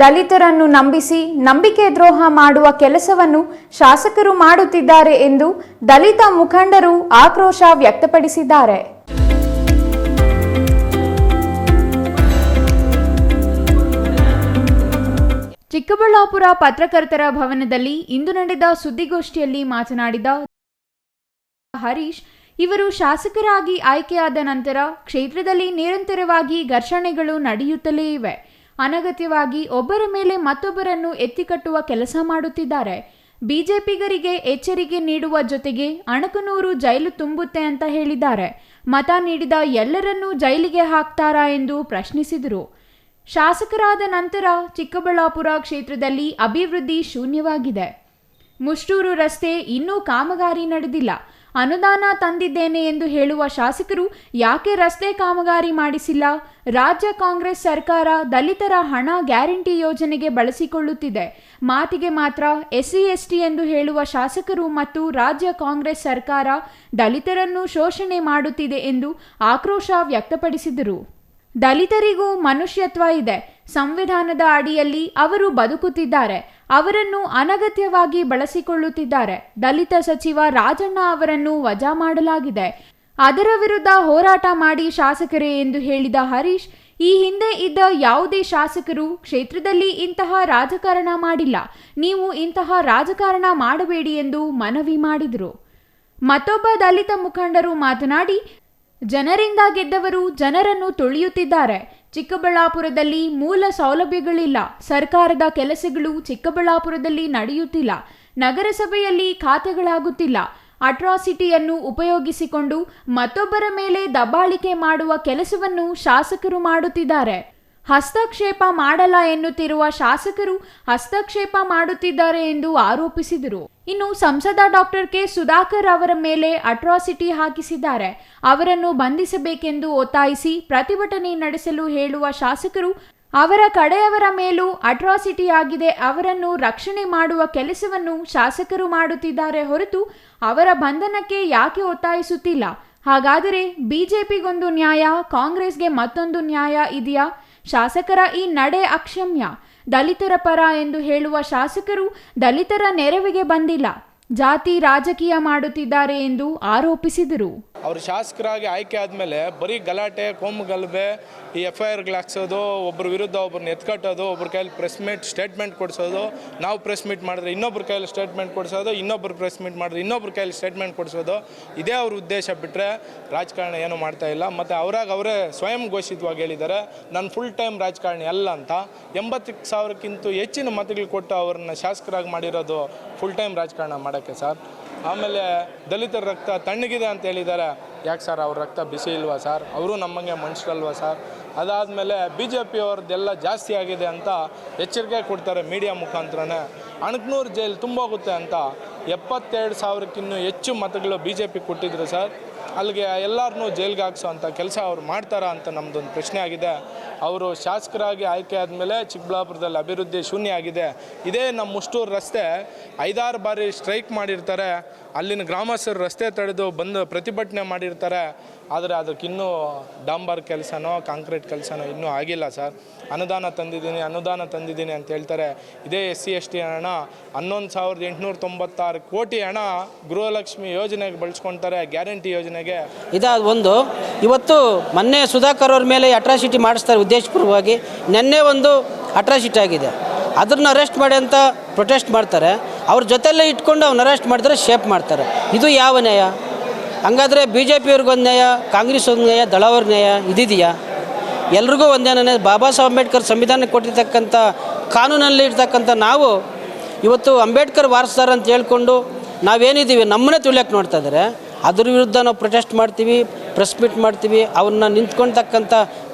ದಲಿತರನ್ನು ನಂಬಿಸಿ ನಂಬಿಕೆ ದ್ರೋಹ ಮಾಡುವ ಕೆಲಸವನ್ನು ಶಾಸಕರು ಮಾಡುತ್ತಿದ್ದಾರೆ ಎಂದು ದಲಿತ ಮುಖಂಡರು ಆಕ್ರೋಶ ವ್ಯಕ್ತಪಡಿಸಿದ್ದಾರೆ. ಚಿಕ್ಕಬಳ್ಳಾಪುರ ಪತ್ರಕರ್ತರ ಭವನದಲ್ಲಿ ಇಂದು ನಡೆದ ಸುದ್ದಿಗೋಷ್ಠಿಯಲ್ಲಿ ಮಾತನಾಡಿದ ಹರೀಶ್, ಇವರು ಶಾಸಕರಾಗಿ ಆಯ್ಕೆಯಾದ ನಂತರ ಕ್ಷೇತ್ರದಲ್ಲಿ ನಿರಂತರವಾಗಿ ಘರ್ಷಣೆಗಳು ನಡೆಯುತ್ತಲೇ ಇವೆ. ಅನಗತ್ಯವಾಗಿ ಒಬ್ಬರ ಮೇಲೆ ಮತ್ತೊಬ್ಬರನ್ನು ಎತ್ತಿಕಟ್ಟುವ ಕೆಲಸ ಮಾಡುತ್ತಿದ್ದಾರೆ. ಬಿಜೆಪಿಗರಿಗೆ ಎಚ್ಚರಿಕೆ ನೀಡುವ ಜೊತೆಗೆ ಅಣಕನೂರು ಜೈಲು ತುಂಬುತ್ತೆ ಅಂತ ಹೇಳಿದ್ದಾರೆ. ಮತ ನೀಡಿದ ಎಲ್ಲರನ್ನೂ ಜೈಲಿಗೆ ಹಾಕ್ತಾರಾ ಎಂದು ಪ್ರಶ್ನಿಸಿದರು. ಶಾಸಕರಾದ ನಂತರ ಚಿಕ್ಕಬಳ್ಳಾಪುರ ಕ್ಷೇತ್ರದಲ್ಲಿ ಅಭಿವೃದ್ಧಿ ಶೂನ್ಯವಾಗಿದೆ. ಮುಷ್ಟೂರು ರಸ್ತೆ ಇನ್ನೂ ಕಾಮಗಾರಿ ನಡೆದಿಲ್ಲ. ಅನುದಾನ ತಂದಿದ್ದೇನೆ ಎಂದು ಹೇಳುವ ಶಾಸಕರು ಯಾಕೆ ರಸ್ತೆ ಕಾಮಗಾರಿ ಮಾಡಿಸಿಲ್ಲ? ರಾಜ್ಯ ಕಾಂಗ್ರೆಸ್ ಸರ್ಕಾರ ದಲಿತರ ಹಣ ಗ್ಯಾರಂಟಿ ಯೋಜನೆಗೆ ಬಳಸಿಕೊಳ್ಳುತ್ತಿದೆ. ಮಾತಿಗೆ ಮಾತ್ರ SC ST ಎಂದು ಹೇಳುವ ಶಾಸಕರು ಮತ್ತು ರಾಜ್ಯ ಕಾಂಗ್ರೆಸ್ ಸರ್ಕಾರ ದಲಿತರನ್ನು ಶೋಷಣೆ ಮಾಡುತ್ತಿದೆ ಎಂದು ಆಕ್ರೋಶ ವ್ಯಕ್ತಪಡಿಸಿದರು. ದಲಿತರಿಗೂ ಮನುಷ್ಯತ್ವ ಇದೆ. ಸಂವಿಧಾನದ ಅಡಿಯಲ್ಲಿ ಅವರು ಬದುಕುತ್ತಿದ್ದಾರೆ. ಅವರನ್ನು ಅನಗತ್ಯವಾಗಿ ಬಳಸಿಕೊಳ್ಳುತ್ತಿದ್ದಾರೆ. ದಲಿತ ಸಚಿವ ರಾಜಣ್ಣ ಅವರನ್ನು ವಜಾ ಮಾಡಲಾಗಿದೆ. ಅದರ ವಿರುದ್ಧ ಹೋರಾಟ ಮಾಡಿ ಶಾಸಕರೇ ಎಂದು ಹೇಳಿದ ಹರೀಶ್, ಈ ಹಿಂದೆ ಇದ್ದ ಯಾವುದೇ ಶಾಸಕರು ಕ್ಷೇತ್ರದಲ್ಲಿ ಇಂತಹ ರಾಜಕಾರಣ ಮಾಡಿಲ್ಲ. ನೀವು ಇಂತಹ ರಾಜಕಾರಣ ಮಾಡಬೇಡಿ ಎಂದು ಮನವಿ ಮಾಡಿದರು. ಮತ್ತೊಬ್ಬ ದಲಿತ ಮುಖಂಡರು ಮಾತನಾಡಿ, ಜನರಿಂದ ಗೆದ್ದವರು ಜನರನ್ನು ತುಳಿಯುತ್ತಿದ್ದಾರೆ. ಚಿಕ್ಕಬಳ್ಳಾಪುರದಲ್ಲಿ ಮೂಲ ಸೌಲಭ್ಯಗಳಿಲ್ಲ. ಸರ್ಕಾರದ ಕೆಲಸಗಳು ಚಿಕ್ಕಬಳ್ಳಾಪುರದಲ್ಲಿ ನಡೆಯುತ್ತಿಲ್ಲ. ನಗರಸಭೆಯಲ್ಲಿ ಖಾತೆಗಳಾಗುತ್ತಿಲ್ಲ. ಅಟ್ರಾಸಿಟಿಯನ್ನು ಉಪಯೋಗಿಸಿಕೊಂಡು ಮತ್ತೊಬ್ಬರ ಮೇಲೆ ದಬ್ಬಾಳಿಕೆ ಮಾಡುವ ಕೆಲಸವನ್ನು ಶಾಸಕರು ಮಾಡುತ್ತಿದ್ದಾರೆ. ಹಸ್ತಕ್ಷೇಪ ಮಾಡಲ್ಲ ಎನ್ನುತ್ತಿರುವ ಶಾಸಕರು ಹಸ್ತಕ್ಷೇಪ ಮಾಡುತ್ತಿದ್ದಾರೆ ಎಂದು ಆರೋಪಿಸಿದರು. ಇನ್ನು ಸಂಸದ ಡಾಕ್ಟರ್ ಕೆ ಸುಧಾಕರ್ ಅವರ ಮೇಲೆ ಅಟ್ರಾಸಿಟಿ ಹಾಕಿಸಿದ್ದಾರೆ. ಅವರನ್ನು ಬಂಧಿಸಬೇಕೆಂದು ಒತ್ತಾಯಿಸಿ ಪ್ರತಿಭಟನೆ ನಡೆಸಲು ಹೇಳುವ ಶಾಸಕರು ಅವರ ಕಡೆಯವರ ಮೇಲೂ ಅಟ್ರಾಸಿಟಿ ಆಗಿದೆ. ಅವರನ್ನು ರಕ್ಷಣೆ ಮಾಡುವ ಕೆಲಸವನ್ನು ಶಾಸಕರು ಮಾಡುತ್ತಿದ್ದಾರೆ ಹೊರತು ಅವರ ಬಂಧನಕ್ಕೆ ಯಾಕೆ ಒತ್ತಾಯಿಸುತ್ತಿಲ್ಲ? ಹಾಗಾದರೆ ಬಿಜೆಪಿಗೊಂದು ನ್ಯಾಯ, ಕಾಂಗ್ರೆಸ್ಗೆ ಮತ್ತೊಂದು ನ್ಯಾಯ ಇದೆಯಾ? ಶಾಸಕರ ಈ ನಡೆ ಅಕ್ಷಮ್ಯ. ದಲಿತರ ಪರ ಎಂದು ಹೇಳುವ ಶಾಸಕರು ದಲಿತರ ನೆರವಿಗೆ ಬಂದಿಲ್ಲ, ಜಾತಿ ರಾಜಕೀಯ ಮಾಡುತ್ತಿದ್ದಾರೆ ಎಂದು ಆರೋಪಿಸಿದರು. ಅವರು ಶಾಸಕರಾಗಿ ಆಯ್ಕೆ ಆದಮೇಲೆ ಬರೀ ಗಲಾಟೆ, ಕೋಮು ಗಲಭೆ, ಈ FIRಗಳು ಹಾಕ್ಸೋದು, ಒಬ್ಬರ ವಿರುದ್ಧ ಒಬ್ಬರನ್ನ ಎತ್ಕಟ್ಟೋದು, ಒಬ್ಬರ ಕೈಯಲ್ಲಿ ಪ್ರೆಸ್ ಮೀಟ್ ಸ್ಟೇಟ್ಮೆಂಟ್ ಕೊಡಿಸೋದು, ನಾವು ಪ್ರೆಸ್ ಮೀಟ್ ಮಾಡಿದ್ರೆ ಇನ್ನೊಬ್ಬರ ಕೈಯಲ್ಲಿ ಸ್ಟೇಟ್ಮೆಂಟ್ ಕೊಡಿಸೋದು, ಇನ್ನೊಬ್ಬರು ಪ್ರೆಸ್ ಮೀಟ್ ಮಾಡಿದ್ರೆ ಇನ್ನೊಬ್ಬರ ಕೈಯಲ್ಲಿ ಸ್ಟೇಟ್ಮೆಂಟ್ ಕೊಡಿಸೋದು, ಇದೇ ಅವ್ರ ಉದ್ದೇಶ ಬಿಟ್ಟರೆ ರಾಜಕಾರಣ ಏನೂ ಮಾಡ್ತಾ ಇಲ್ಲ. ಮತ್ತು ಅವರೇ ಸ್ವಯಂ ಘೋಷಿತವಾಗಿ ಹೇಳಿದ್ದಾರೆ, ನಾನು ಫುಲ್ ಟೈಮ್ ರಾಜಕಾರಣಿ ಅಲ್ಲ ಅಂತ. 80,000ಕ್ಕಿಂತ ಹೆಚ್ಚಿನ ಮತಗಳು ಕೊಟ್ಟು ಅವ್ರನ್ನ ಶಾಸಕರಾಗಿ ಮಾಡಿರೋದು ಫುಲ್ ಟೈಮ್ ರಾಜಕಾರಣ ಮಾಡೋಕ್ಕೆ ಸರ್. ಆಮೇಲೆ ದಲಿತರ ರಕ್ತ ತಣ್ಣಗಿದೆ ಅಂತ ಹೇಳಿದ್ದಾರೆ. ಯಾಕೆ ಸರ್, ಅವ್ರ ರಕ್ತ ಬಿಸಿ ಇಲ್ವಾ ಸರ್? ಅವರು ನಮ್ಮಂಗೆ ಮನುಷ್ಯರಲ್ವಾ ಸರ್? ಅದಾದಮೇಲೆ BJP ಅವ್ರದ್ದೆಲ್ಲ ಜಾಸ್ತಿ ಆಗಿದೆ ಅಂತ ಎಚ್ಚರಿಕೆ ಕೊಡ್ತಾರೆ ಮೀಡಿಯಾ ಮುಖಾಂತರನೇ. ಅಣಕನೂರು ಜೈಲು ತುಂಬೋಗುತ್ತೆ ಅಂತ 72,000ಕ್ಕಿನ್ನೂ ಹೆಚ್ಚು ಮತಗಳು BJP ಕೊಟ್ಟಿದ್ರು ಸರ್. ಅಲ್ಲಿಗೆ ಎಲ್ಲರನ್ನೂ ಜೈಲಿಗೆ ಹಾಕ್ಸೋ ಅಂಥ ಕೆಲಸ ಅವ್ರು ಮಾಡ್ತಾರಾ ಅಂತ ನಮ್ಮದೊಂದು ಪ್ರಶ್ನೆ ಆಗಿದೆ. ಅವರು ಶಾಸಕರಾಗಿ ಆಯ್ಕೆ ಆದಮೇಲೆ ಚಿಕ್ಕಬಳ್ಳಾಪುರದಲ್ಲಿ ಅಭಿವೃದ್ಧಿ ಶೂನ್ಯ ಆಗಿದೆ. ಇದೇ ನಮ್ಮ ಮುಷ್ಟೂರು ರಸ್ತೆ 5-6 ಬಾರಿ ಸ್ಟ್ರೈಕ್ ಮಾಡಿರ್ತಾರೆ. ಅಲ್ಲಿನ ಗ್ರಾಮಸ್ಥರು ರಸ್ತೆ ತಡೆದು ಬಂದು ಪ್ರತಿಭಟನೆ ಮಾಡಿರ್ತಾರೆ. ಆದರೆ ಅದಕ್ಕಿನ್ನೂ ಡಾಂಬರ್ ಕೆಲಸನೋ ಕಾಂಕ್ರೀಟ್ ಕೆಲಸನೋ ಇನ್ನೂ ಆಗಿಲ್ಲ ಸರ್. ಅನುದಾನ ತಂದಿದ್ದೀನಿ ಅಂತ ಹೇಳ್ತಾರೆ. ಇದೇ SC/ST ಹಣ 11,896 ಕೋಟಿ ಹಣ ಗೃಹಲಕ್ಷ್ಮಿ ಯೋಜನೆಗೆ ಬಳಸ್ಕೊಳ್ತಾರೆ, ಗ್ಯಾರಂಟಿ ಯೋಜನೆಗೆ. ಒಂದು ಇವತ್ತು ಮೊನ್ನೆ ಸುಧಾಕರ್ ಅವ್ರ ಮೇಲೆ ಅಟ್ರಾಸಿಟಿ ಮಾಡಿಸ್ತಾರೆ ಉದ್ದೇಶಪೂರ್ವವಾಗಿ. ನಿನ್ನೆ ಒಂದು ಅಟ್ರಾಸಿಟಿ ಆಗಿದೆ, ಅದನ್ನು ಅರೆಸ್ಟ್ ಮಾಡಿ ಅಂತ ಪ್ರೊಟೆಸ್ಟ್ ಮಾಡ್ತಾರೆ. ಅವ್ರ ಜೊತೆಲ್ಲೇ ಇಟ್ಕೊಂಡು ಅವ್ನ ಅರೆಸ್ಟ್ ಮಾಡಿದ್ರೆ ಶೇಪ್ ಮಾಡ್ತಾರೆ. ಇದು ಯಾವ ನ್ಯಾಯ? ಹಂಗಾದರೆ BJP ಅವ್ರಿಗೊಂದು ನ್ಯಾಯ, ಕಾಂಗ್ರೆಸ್ ಒಂದು ನ್ಯಾಯ, ದಳವ್ರ ನ್ಯಾಯ ಇದಿದೆಯಾ? ಎಲ್ರಿಗೂ ಒಂದೇನೇ. ಬಾಬಾ ಸಾಹೇಬ್ ಅಂಬೇಡ್ಕರ್ ಸಂವಿಧಾನಕ್ಕೆ ಕೊಟ್ಟಿರ್ತಕ್ಕಂಥ ಕಾನೂನಲ್ಲಿ ಇರ್ತಕ್ಕಂಥ ನಾವು ಇವತ್ತು ಅಂಬೇಡ್ಕರ್ ವಾರಸ್ದಾರ ಅಂತ ಹೇಳ್ಕೊಂಡು ನಾವೇನಿದ್ದೀವಿ ನಮ್ಮನ್ನೇ ತುಳಿಯೋಕ್ಕೆ ನೋಡ್ತಾ ಇದ್ದಾರೆ. ಅದ್ರ ವಿರುದ್ಧ ನಾವು ಪ್ರೊಟೆಸ್ಟ್ ಮಾಡ್ತೀವಿ, ಪ್ರೆಸ್ ಮೀಟ್ ಮಾಡ್ತೀವಿ. ಅವನ್ನ ನಿಂತ್ಕೊಳ್ತಕ್ಕಂಥ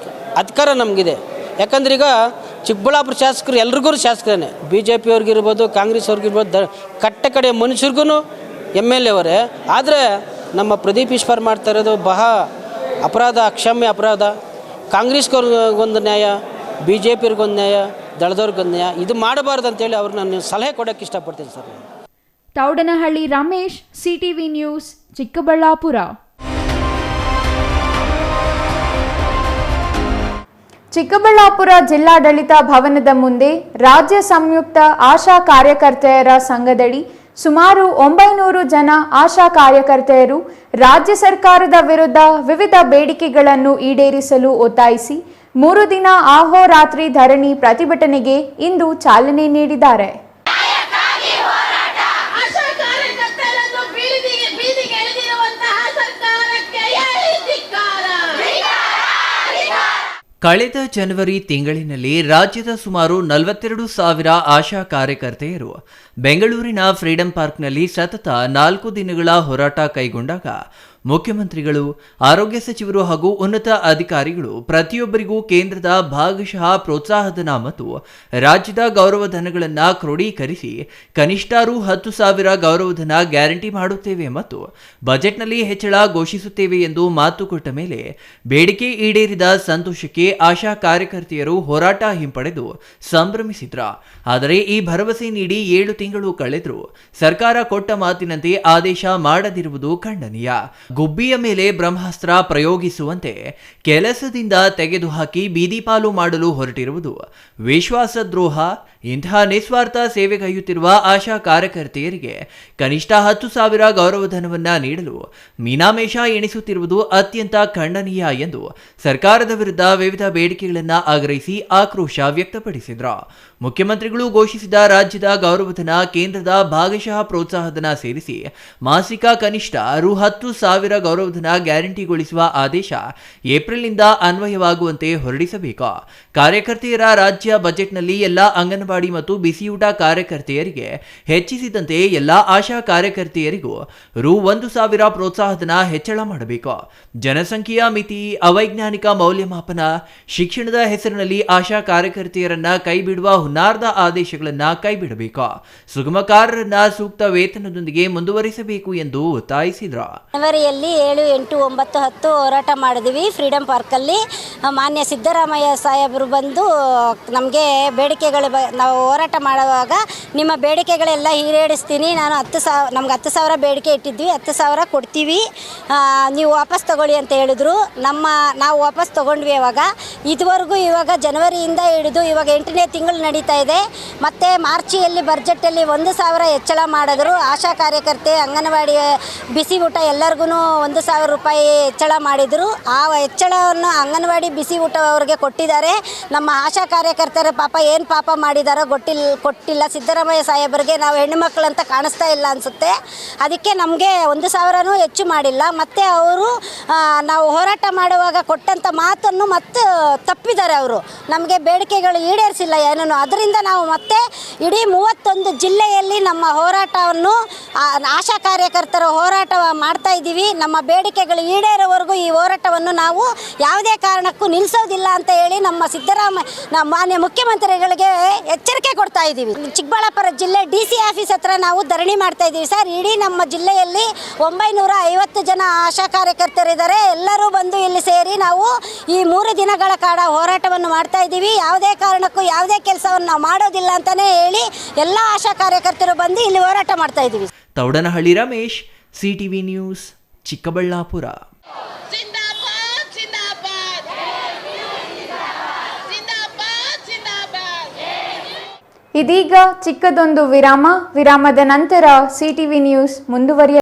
ಅಧಿಕಾರ ನಮಗಿದೆ. ಯಾಕಂದ್ರೆ ಈಗ ಚಿಕ್ಕಬಳ್ಳಾಪುರ ಶಾಸಕರು ಎಲ್ರಿಗೂ ಶಾಸಕರೇ, BJP ಅವ್ರಿಗಿರ್ಬೋದು, ಕಾಂಗ್ರೆಸ್ ಅವ್ರಿಗಿರ್ಬೋದು, ಕಡೆ ಮನುಷ್ಯರಿಗೂ MLA ಅವರೇ. ಆದರೆ ನಮ್ಮ ಪ್ರದೀಪ್ ಈಶ್ವರ್ ಮಾಡ್ತಾ ಇರೋದು ಬಹಳ ಅಪರಾಧ, ಅಕ್ಷಮ್ಯ ಅಪರಾಧ. ಕಾಂಗ್ರೆಸ್ಗವ್ರಿಗೊಂದು ನ್ಯಾಯ, BJPಯವ್ರಿಗೊಂದು ನ್ಯಾಯ, ದಳದವ್ರಿಗೊಂದು ನ್ಯಾಯ. ಇದು ಮಾಡಬಾರ್ದು ಅಂತೇಳಿ ಅವ್ರಿಗೆ ನಾನು ಸಲಹೆ ಕೊಡೋಕ್ಕೆ ಇಷ್ಟಪಡ್ತೀನಿ sir. Taudanahalli Ramesh, CTV news, Chikkaballapur. Chikkaballapur ಜಿಲ್ಲಾಡಳಿತ ಭವನದ ಮುಂದೆ ರಾಜ್ಯ ಸಂಯುಕ್ತ ಆಶಾ ಕಾರ್ಯಕರ್ತೆಯರ ಸಂಘದಡಿ ಸುಮಾರು 900 ಜನ ಆಶಾ ಕಾರ್ಯಕರ್ತೆಯರು ರಾಜ್ಯ ಸರ್ಕಾರದ ವಿರುದ್ಧ ವಿವಿಧ ಬೇಡಿಕೆಗಳನ್ನು ಈಡೇರಿಸಲು ಒತ್ತಾಯಿಸಿ 3 ದಿನ ಅಹೋರಾತ್ರಿ ಧರಣಿ ಪ್ರತಿಭಟನೆಗೆ ಇಂದು ಚಾಲನೆ ನೀಡಿದ್ದಾರೆ. ಕಳೆದ ಜನವರಿ ತಿಂಗಳಿನಲ್ಲಿ ರಾಜ್ಯದ ಸುಮಾರು 42,000 ಆಶಾ ಕಾರ್ಯಕರ್ತೆಯರು ಬೆಂಗಳೂರಿನ ಫ್ರೀಡಂ ಪಾರ್ಕ್ನಲ್ಲಿ ಸತತ 4 ದಿನಗಳ ಹೋರಾಟ ಕೈಗೊಂಡಾಗ ಮುಖ್ಯಮಂತ್ರಿಗಳು, ಆರೋಗ್ಯ ಸಚಿವರು ಹಾಗೂ ಉನ್ನತ ಅಧಿಕಾರಿಗಳು ಪ್ರತಿಯೊಬ್ಬರಿಗೂ ಕೇಂದ್ರದ ಭಾಗಶಃ ಪ್ರೋತ್ಸಾಹಧನ ಮತ್ತು ರಾಜ್ಯದ ಗೌರವಧನಗಳನ್ನು ಕ್ರೋಢೀಕರಿಸಿ ಕನಿಷ್ಠ ರು 10,000 ಗೌರವಧನ ಗ್ಯಾರಂಟಿ ಮಾಡುತ್ತೇವೆ ಮತ್ತು ಬಜೆಟ್ನಲ್ಲಿ ಹೆಚ್ಚಳ ಘೋಷಿಸುತ್ತೇವೆ ಎಂದು ಮಾತು ಕೊಟ್ಟ ಮೇಲೆ ಬೇಡಿಕೆ ಈಡೇರಿದ ಸಂತೋಷಕ್ಕೆ ಆಶಾ ಕಾರ್ಯಕರ್ತೆಯರು ಹೋರಾಟ ಹಿಂಪಡೆದು ಸಂಭ್ರಮಿಸಿದ್ರ. ಆದರೆ ಈ ಭರವಸೆ ನೀಡಿ 7 ತಿಂಗಳು ಕಳೆದರೂ ಸರ್ಕಾರ ಕೊಟ್ಟ ಮಾತಿನಂತೆ ಆದೇಶ ಮಾಡದಿರುವುದು ಖಂಡನೀಯ. ಗುಬ್ಬಿಯ ಮೇಲೆ ಬ್ರಹ್ಮಾಸ್ತ್ರ ಪ್ರಯೋಗಿಸುವಂತೆ ಕೆಲಸದಿಂದ ತೆಗೆದುಹಾಕಿ ಬೀದಿಪಾಲು ಮಾಡಲು ಹೊರಟಿರುವುದು ವಿಶ್ವಾಸದ್ರೋಹ. ಇಂತಹ ನಿಸ್ವಾರ್ಥ ಸೇವೆಗೈಯುತ್ತಿರುವ ಆಶಾ ಕಾರ್ಯಕರ್ತೆಯರಿಗೆ ಕನಿಷ್ಠ 10,000 ಗೌರವಧನವನ್ನ ನೀಡಲು ಮೀನಾಮೇಷ ಎಣಿಸುತ್ತಿರುವುದು ಅತ್ಯಂತ ಖಂಡನೀಯ ಎಂದು ಸರ್ಕಾರದ ವಿರುದ್ಧ ವಿವಿಧ ಬೇಡಿಕೆಗಳನ್ನು ಆಗ್ರಹಿಸಿ ಆಕ್ರೋಶ ವ್ಯಕ್ತಪಡಿಸಿದರು. ಮುಖ್ಯಮಂತ್ರಿಗಳು ಘೋಷಿಸಿದ ರಾಜ್ಯದ ಗೌರವಧನ, ಕೇಂದ್ರದ ಭಾಗಶಃ ಪ್ರೋತ್ಸಾಹಧನ ಸೇರಿಸಿ ಮಾಸಿಕ ಕನಿಷ್ಠ ರು 10,000 ಗೌರವಧನ ಗ್ಯಾರಂಟಿಗೊಳಿಸುವ ಆದೇಶ ಏಪ್ರಿಲ್ನಿಂದ ಅನ್ವಯವಾಗುವಂತೆ ಹೊರಡಿಸಬೇಕು. ಕಾರ್ಯಕರ್ತೆಯರ ರಾಜ್ಯ ಬಜೆಟ್ನಲ್ಲಿ ಎಲ್ಲ ಅಂಗನವಾಡಿ ಮತ್ತು ಬಿಸಿಯೂಟ ಕಾರ್ಯಕರ್ತೆಯರಿಗೆ ಹೆಚ್ಚಿಸಿದಂತೆ ಎಲ್ಲ ಆಶಾ ಕಾರ್ಯಕರ್ತೆಯರಿಗೂ ರು 1,000 ಪ್ರೋತ್ಸಾಹಧನ ಹೆಚ್ಚಳ ಮಾಡಬೇಕು. ಜನಸಂಖ್ಯೆಯ ಮಿತಿ, ಅವೈಜ್ಞಾನಿಕ ಮೌಲ್ಯಮಾಪನ, ಶಿಕ್ಷಣದ ಹೆಸರಿನಲ್ಲಿ ಆಶಾ ಕಾರ್ಯಕರ್ತೆಯರನ್ನ ಕೈಬಿಡುವ ಹುನ್ನಾರದ ಆದೇಶಗಳನ್ನ ಕೈಬಿಡಬೇಕು. ಸುಗಮಕಾರರನ್ನ ಸೂಕ್ತ ವೇತನದೊಂದಿಗೆ ಮುಂದುವರಿಸಬೇಕು ಎಂದು ಒತ್ತಾಯಿಸಿದರು. ಜನವರಿಯಲ್ಲಿ 7, 8, 9, 10 ಹೋರಾಟ ಮಾಡಿದ್ವಿ ಫ್ರೀಡಂ ಪಾರ್ಕಲ್ಲಿ. ಮಾನ್ಯ ಸಿದ್ದರಾಮಯ್ಯ ಸಾಹೇಬರು ಬಂದು ನಮಗೆ ನಾವು ಹೋರಾಟ ಮಾಡುವಾಗ ನಿಮ್ಮ ಬೇಡಿಕೆಗಳೆಲ್ಲ ಈಡೇರಿಸ್ತೀನಿ, ನಾನು ನಮ್ಗೆ 10,000 ಬೇಡಿಕೆ ಇಟ್ಟಿದ್ವಿ, 10,000 ಕೊಡ್ತೀವಿ, ನೀವು ವಾಪಸ್ ತಗೊಳ್ಳಿ ಅಂತ ಹೇಳಿದ್ರು. ನಾವು ವಾಪಸ್ ತಗೊಂಡ್ವಿ. ಇವಾಗ ಜನವರಿಯಿಂದ ಹಿಡಿದು ಇವಾಗ 8ನೇ ತಿಂಗಳು ನಡೀತಾ ಇದೆ. ಮತ್ತು ಮಾರ್ಚಿಯಲ್ಲಿ ಬಜೆಟಲ್ಲಿ 1,000 ಹೆಚ್ಚಳ ಮಾಡಿದ್ರು. ಆಶಾ ಕಾರ್ಯಕರ್ತೆ, ಅಂಗನವಾಡಿ, ಬಿಸಿ ಊಟ ಎಲ್ಲರಿಗೂ 1,000 ರೂಪಾಯಿ ಹೆಚ್ಚಳ ಮಾಡಿದರು. ಆ ಹೆಚ್ಚಳವನ್ನು ಅಂಗನವಾಡಿ ಬಿಸಿ ಊಟ ಅವ್ರಿಗೆ ಕೊಟ್ಟಿದ್ದಾರೆ. ನಮ್ಮ ಆಶಾ ಕಾರ್ಯಕರ್ತರು ಪಾಪ ಏನು ಪಾಪ ಮಾಡಿದಾರೋ ಕೊಟ್ಟಿಲ್ಲ. ಸಿದ್ದರಾಮಯ್ಯ ಸಾಹೇಬರಿಗೆ ನಾವು ಹೆಣ್ಣು ಮಕ್ಕಳಂತ ಕಾಣಿಸ್ತಾ ಇಲ್ಲ ಅನಿಸುತ್ತೆ. ಅದಕ್ಕೆ ನಮಗೆ 1,000 ಹೆಚ್ಚು ಮಾಡಿಲ್ಲ. ಮತ್ತು ಅವರು ನಾವು ಹೋರಾಟ ಮಾಡುವಾಗ ಕೊಟ್ಟಂಥ ಮಾತನ್ನು ಮತ್ತೆ ತಪ್ಪಿದ್ದಾರೆ. ಅವರು ನಮಗೆ ಬೇಡಿಕೆಗಳು ಈಡೇರಿಸಿಲ್ಲ ಏನೂ. ಅದರಿಂದ ನಾವು ಮತ್ತೆ ಇಡೀ 31 ಜಿಲ್ಲೆಯಲ್ಲಿ ನಮ್ಮ ಹೋರಾಟವನ್ನು, ಆಶಾ ಕಾರ್ಯಕರ್ತರ ಹೋರಾಟ ಮಾಡ್ತಾ ಇದ್ದೀವಿ. ನಮ್ಮ ಬೇಡಿಕೆಗಳು ಈಡೇರೋವರೆಗೂ ಈ ಹೋರಾಟವನ್ನು ನಾವು ಯಾವುದೇ ಕಾರಣಕ್ಕೂ ನಿಲ್ಲಿಸೋದಿಲ್ಲ ಅಂತ ಹೇಳಿ ನಮ್ಮ ಸಿದ್ದರಾಮಯ್ಯ ಮಾನ್ಯ ಮುಖ್ಯಮಂತ್ರಿಗಳಿಗೆ ಎಚ್ಚರಿಕೆ ಕೊಡ್ತಾ ಇದ್ದೀವಿ. ಚಿಕ್ಕಬಳ್ಳಾಪುರ ಜಿಲ್ಲೆ DC ಆಫೀಸ್ ಹತ್ರ ನಾವು ಧರಣಿ ಮಾಡ್ತಾ ಇದ್ದೀವಿ ಸರ್. ಇಡೀ ನಮ್ಮ ಜಿಲ್ಲೆಯಲ್ಲಿ 950 ಜನ ಆಶಾ ಕಾರ್ಯಕರ್ತರಿದ್ದಾರೆ. ಎಲ್ಲರೂ ಬಂದು ಇಲ್ಲಿ ಸೇರಿ ನಾವು ಈ 3 ದಿನಗಳ ಕಾಲ ಹೋರಾಟವನ್ನು ಮಾಡ್ತಾ ಇದ್ದೀವಿ. ಯಾವುದೇ ಕಾರಣಕ್ಕೂ ಯಾವುದೇ ಕೆಲಸವನ್ನು ನಾವು ಮಾಡೋದಿಲ್ಲ ಅಂತಾನೆ ಹೇಳಿ ಎಲ್ಲ ಆಶಾ ಕಾರ್ಯಕರ್ತರು ಬಂದು ಇಲ್ಲಿ ಹೋರಾಟ ಮಾಡ್ತಾ ಇದ್ದೀವಿ. Thoudanahalli Ramesh, CTV news, Chikkaballapur. ಇದೀಗ ಚಿಕ್ಕದೊಂದು ವಿರಾಮದ ನಂತರ CTV ನ್ಯೂಸ್ ಮುಂದುವರಿಯ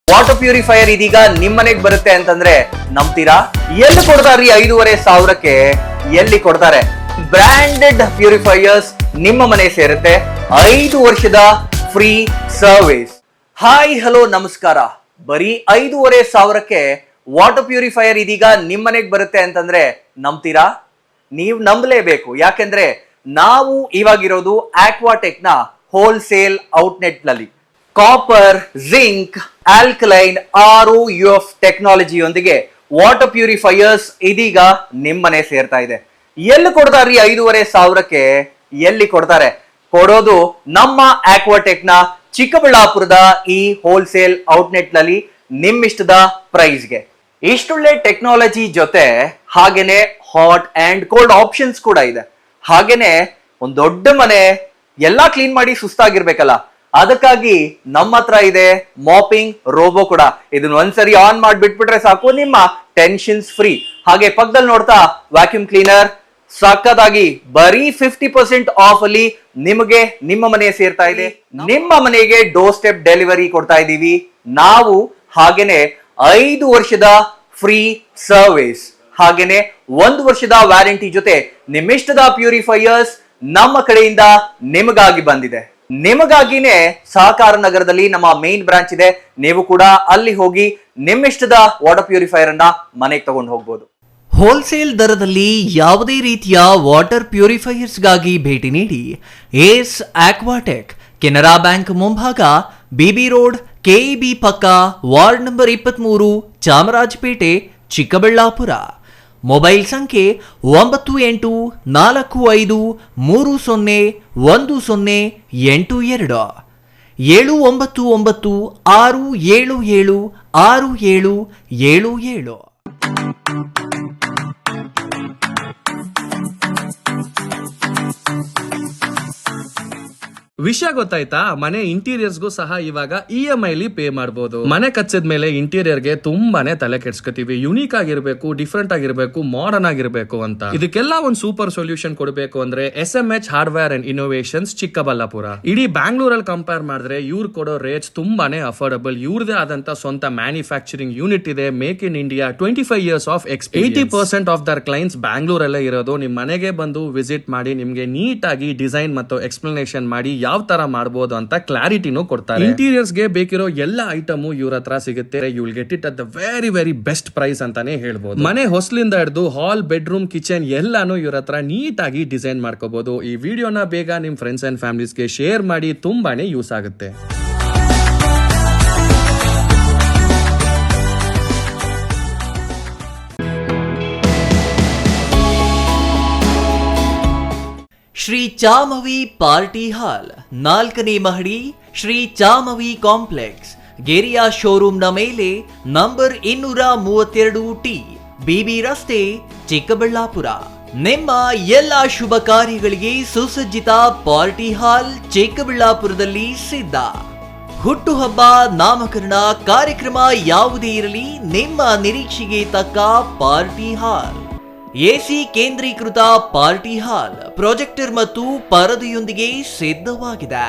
ವಾಟರ್ ಪ್ಯೂರಿಫೈಯರ್ ಇದೀಗ ನಿಮ್ಮನೆಗೆ ಬರುತ್ತೆ ಅಂತಂದ್ರೆ ನಂಬ್ತೀರಾ? ಎಲ್ಲಿ ಕೊಡ್ತಾರ್ರಿ 5,500ಕ್ಕೆ? ಎಲ್ಲಿ ಕೊಡ್ತಾರೆ? ಬ್ರಾಂಡೆಡ್ ಪ್ಯೂರಿಫೈಯರ್ಸ್ ನಿಮ್ಮ ಮನೆ ಸೇರುತ್ತೆ. 5 ವರ್ಷದ ಫ್ರೀ ಸರ್ವಿಸ್. ಹಾಯ್ ಹಲೋ ನಮಸ್ಕಾರ. ಬರೀ 5,500ಕ್ಕೆ ವಾಟರ್ ಪ್ಯೂರಿಫೈಯರ್ ಇದೀಗ ನಿಮ್ಮನೆಗೆ ಬರುತ್ತೆ ಅಂತಂದ್ರೆ ನಂಬ್ತೀರಾ? ನೀವು ನಂಬಲೇಬೇಕು. ಯಾಕೆಂದ್ರೆ ನಾವು ಇವಾಗಿರೋದು ಆಕ್ವಾಟೆಕ್ ನ ಹೋಲ್ಸೇಲ್ ಔಟ್ಲೆಟ್ ನಲ್ಲಿ. ಕಾಪರ್, ಜಿಂಕ್, ಆಲ್ಕಲೈನ್, ROUF ಟೆಕ್ನಾಲಜಿಯೊಂದಿಗೆ ವಾಟರ್ ಪ್ಯೂರಿಫೈಯರ್ಸ್ ಇದೀಗ ನಿಮ್ಮನೆ ಸೇರ್ತಾ ಇದೆ. ಎಲ್ಲಿ ಕೊಡ್ತಾರ್ರಿ 5,500ಕ್ಕೆ? ಎಲ್ಲಿ ಕೊಡ್ತಾರೆ? ಕೊಡೋದು ನಮ್ಮ ಆಕ್ವಾಟೆಕ್ ನ ಚಿಕ್ಕಬಳ್ಳಾಪುರದ ಈ ಹೋಲ್ಸೇಲ್ ಔಟ್ಲೆಟ್ ನಲ್ಲಿ ನಿಮ್ಮಿಷ್ಟದ ಪ್ರೈಸ್ಗೆ. ಇಷ್ಟೊಳ್ಳೆ ಟೆಕ್ನಾಲಜಿ ಜೊತೆ ಹಾಗೇನೆ ಹಾಟ್ ಅಂಡ್ ಕೋಲ್ಡ್ ಆಪ್ಷನ್ಸ್ ಕೂಡ ಇದೆ. ಹಾಗೇನೆ ಒಂದ್ ದೊಡ್ಡ ಮನೆ ಎಲ್ಲಾ ಕ್ಲೀನ್ ಮಾಡಿ ಸುಸ್ತಾಗಿರ್ಬೇಕಲ್ಲ, ಅದಕ್ಕಾಗಿ ನಮ್ಮ ಹತ್ರ ಇದೆ ಮಾಪಿಂಗ್ ರೋಬೋ ಕೂಡ. ಇದನ್ನ ಒಂದ್ಸರಿ ಆನ್ ಮಾಡಿ ಬಿಟ್ಬಿಟ್ರೆ ಸಾಕು, ನಿಮ್ಮ ಟೆನ್ಷನ್ಸ್ ಫ್ರೀ. ಹಾಗೆ ಪಕ್ಕದಲ್ಲಿ ನೋಡ್ತಾ ವ್ಯಾಕ್ಯೂಮ್ ಕ್ಲೀನರ್ ಸಕ್ಕತ್ತಾಗಿ ಬರೀ 50% ಆಫ್ ಅಲ್ಲಿ ನಿಮಗೆ ನಿಮ್ಮ ಮನೆ ಸೇರ್ತಾ ಇದೆ. ನಿಮ್ಮ ಮನೆಗೆ ಡೋರ್ ಸ್ಟೆಪ್ ಡೆಲಿವರಿ ಕೊಡ್ತಾ ಇದೀವಿ ನಾವು. ಹಾಗೇನೆ 5 ವರ್ಷದ ಫ್ರೀ ಸರ್ವಿಸ್, ಹಾಗೇನೆ 1 ವರ್ಷದ ವ್ಯಾರಂಟಿ ಜೊತೆ ನಿಮ್ಮಿಷ್ಟದ ಪ್ಯೂರಿಫೈಯರ್ಸ್ ನಮ್ಮ ಕಡೆಯಿಂದ ನಿಮಗಾಗಿ ಬಂದಿದೆ. ನಿಮಗಾಗಿನೇ ಸಹಕಾರ ನಗರದಲ್ಲಿ ನಮ್ಮ ಮೇನ್ ಬ್ರಾಂಚ್ ಇದೆ. ನೀವು ಕೂಡ ಅಲ್ಲಿ ಹೋಗಿ ನಿಮ್ಮಿಷ್ಟದ ವಾಟರ್ ಪ್ಯೂರಿಫೈಯರ್ ಅನ್ನ ಮನೆಗೆ ತಗೊಂಡು ಹೋಗ್ಬೋದು. ಹೋಲ್ಸೇಲ್ ದರದಲ್ಲಿ ಯಾವುದೇ ರೀತಿಯ ವಾಟರ್ ಪ್ಯೂರಿಫೈಯರ್ಸ್ಗಾಗಿ ಭೇಟಿ ನೀಡಿ ಏಸ್ ಆಕ್ವಾಟೆಕ್, ಕೆನರಾ ಬ್ಯಾಂಕ್ ಮುಂಭಾಗ, BB ರೋಡ್, KEB ಪಕ್ಕ, ward number 23, Chamarajpet, Chikkaballapur. Mobile ಸಂಖ್ಯೆ 9845301082 799677677. ವಿಷಯ ಗೊತ್ತಾಯ್ತಾ? ಮನೆ ಇಂಟೀರಿಯರ್ಸ್ಗೂ ಸಹ ಇವಾಗ EMI ಪೇ ಮಾಡಬಹುದು. ಮನೆ ಕಚ್ಚಿದ ಮೇಲೆ ಇಂಟೀರಿಯರ್ಗೆ ತುಂಬಾನೇ ತಲೆ ಕೆಡ್ಸ್ಕೊತೀವಿ. ಯುನೀಕ್ ಆಗಿರ್ಬೇಕು, ಡಿಫ್ರೆಂಟ್ ಆಗಿರ್ಬೇಕು, ಮಾಡರ್ನ್ ಆಗಿರ್ಬೇಕು ಅಂತ. ಇದಕ್ಕೆಲ್ಲ ಒಂದು ಸೂಪರ್ ಸೊಲ್ಯೂಷನ್ ಕೊಡಬೇಕು ಅಂದ್ರೆ SMH hardware and innovations Chikkaballapur. ಇಡೀ ಬ್ಯಾಂಗ್ಳೂರಲ್ಲಿ ಕಂಪೇರ್ ಮಾಡಿದ್ರೆ ಇವ್ರು ಕೊಡೋ ರೇಟ್ಸ್ ತುಂಬಾನೇ ಅಫೋರ್ಡಬಲ್. ಇವ್ರದೇ ಆದಂತ ಸ್ವಂತ ಮ್ಯಾನುಫ್ಯಾಕ್ಚರಿಂಗ್ ಯೂನಿಟ್ ಇದೆ. Make in India 25 years of experience. 80% of their clients ಬ್ಯಾಂಗ್ಳೂರಲ್ಲೇ ಇರೋದು. ನಿಮ್ ಮನೆಗೆ ಬಂದು ವಿಸಿಟ್ ಮಾಡಿ ನಿಮ್ಗೆ ನೀಟ್ ಆಗಿ ಡಿಸೈನ್ ಮತ್ತು ಎಕ್ಸ್ಪ್ಲನೇಷನ್ ಮಾಡಿ ಯಾವ ತರ ಮಾಡಬಹುದು ಅಂತ ಕ್ಲಾರಿಟಿನೂ ಕೊಡ್ತಾರೆ. ಇಂಟೀರಿಯರ್ಸ್ ಗೆ ಬೇಕಿರೋ ಎಲ್ಲ ಐಟಮ್ ಇವ್ರ ಹತ್ರ ಸಿಗುತ್ತೆ. You will get it at the very best price ಅಂತಾನೆ ಹೇಳ್ಬೋದು. ಮನೆ ಹೊಸಲಿಂದ ಹಿಡಿದು ಹಾಲ್, ಬೆಡ್ರೂಮ್, ಕಿಚನ್ ಎಲ್ಲಾನು ಇವ್ರ ಹತ್ರ ನೀಟ್ ಆಗಿ ಡಿಸೈನ್ ಮಾಡ್ಕೋಬಹುದು. ಈ ವಿಡಿಯೋನ ಬೇಗ ನಿಮ್ ಫ್ರೆಂಡ್ಸ್ ಅಂಡ್ ಫ್ಯಾಮಿಲೀಸ್ಗೆ ಶೇರ್ ಮಾಡಿ, ತುಂಬಾನೇ ಯೂಸ್ ಆಗುತ್ತೆ. ಶ್ರೀ ಚಾಮವಿ ಪಾರ್ಟಿ ಹಾಲ್, 4ನೇ ಮಹಡಿ, ಶ್ರೀ ಚಾಮವಿ ಕಾಂಪ್ಲೆಕ್ಸ್, ಗೆರಿಯಾ ಶೋರೂಮ್ನ ಮೇಲೆ, ನಂಬರ್ 232T, BB ರಸ್ತೆ, ಚಿಕ್ಕಬಳ್ಳಾಪುರ. ನಿಮ್ಮ ಎಲ್ಲ ಶುಭ ಕಾರ್ಯಗಳಿಗೆ ಸುಸಜ್ಜಿತ ಪಾರ್ಟಿ ಹಾಲ್ ಚಿಕ್ಕಬಳ್ಳಾಪುರದಲ್ಲಿ ಸಿದ್ಧ. ಹುಟ್ಟುಹಬ್ಬ, ನಾಮಕರಣ, ಕಾರ್ಯಕ್ರಮ ಯಾವುದೇ ಇರಲಿ, ನಿಮ್ಮ ನಿರೀಕ್ಷೆಗೆ ತಕ್ಕ ಪಾರ್ಟಿ ಹಾಲ್. AC ಕೇಂದ್ರೀಕೃತ ಪಾರ್ಟಿ ಹಾಲ್, ಪ್ರೊಜೆಕ್ಟರ್ ಮತ್ತು ಪರದೆಯೊಂದಿಗೆ ಸಿದ್ಧವಾಗಿದೆ.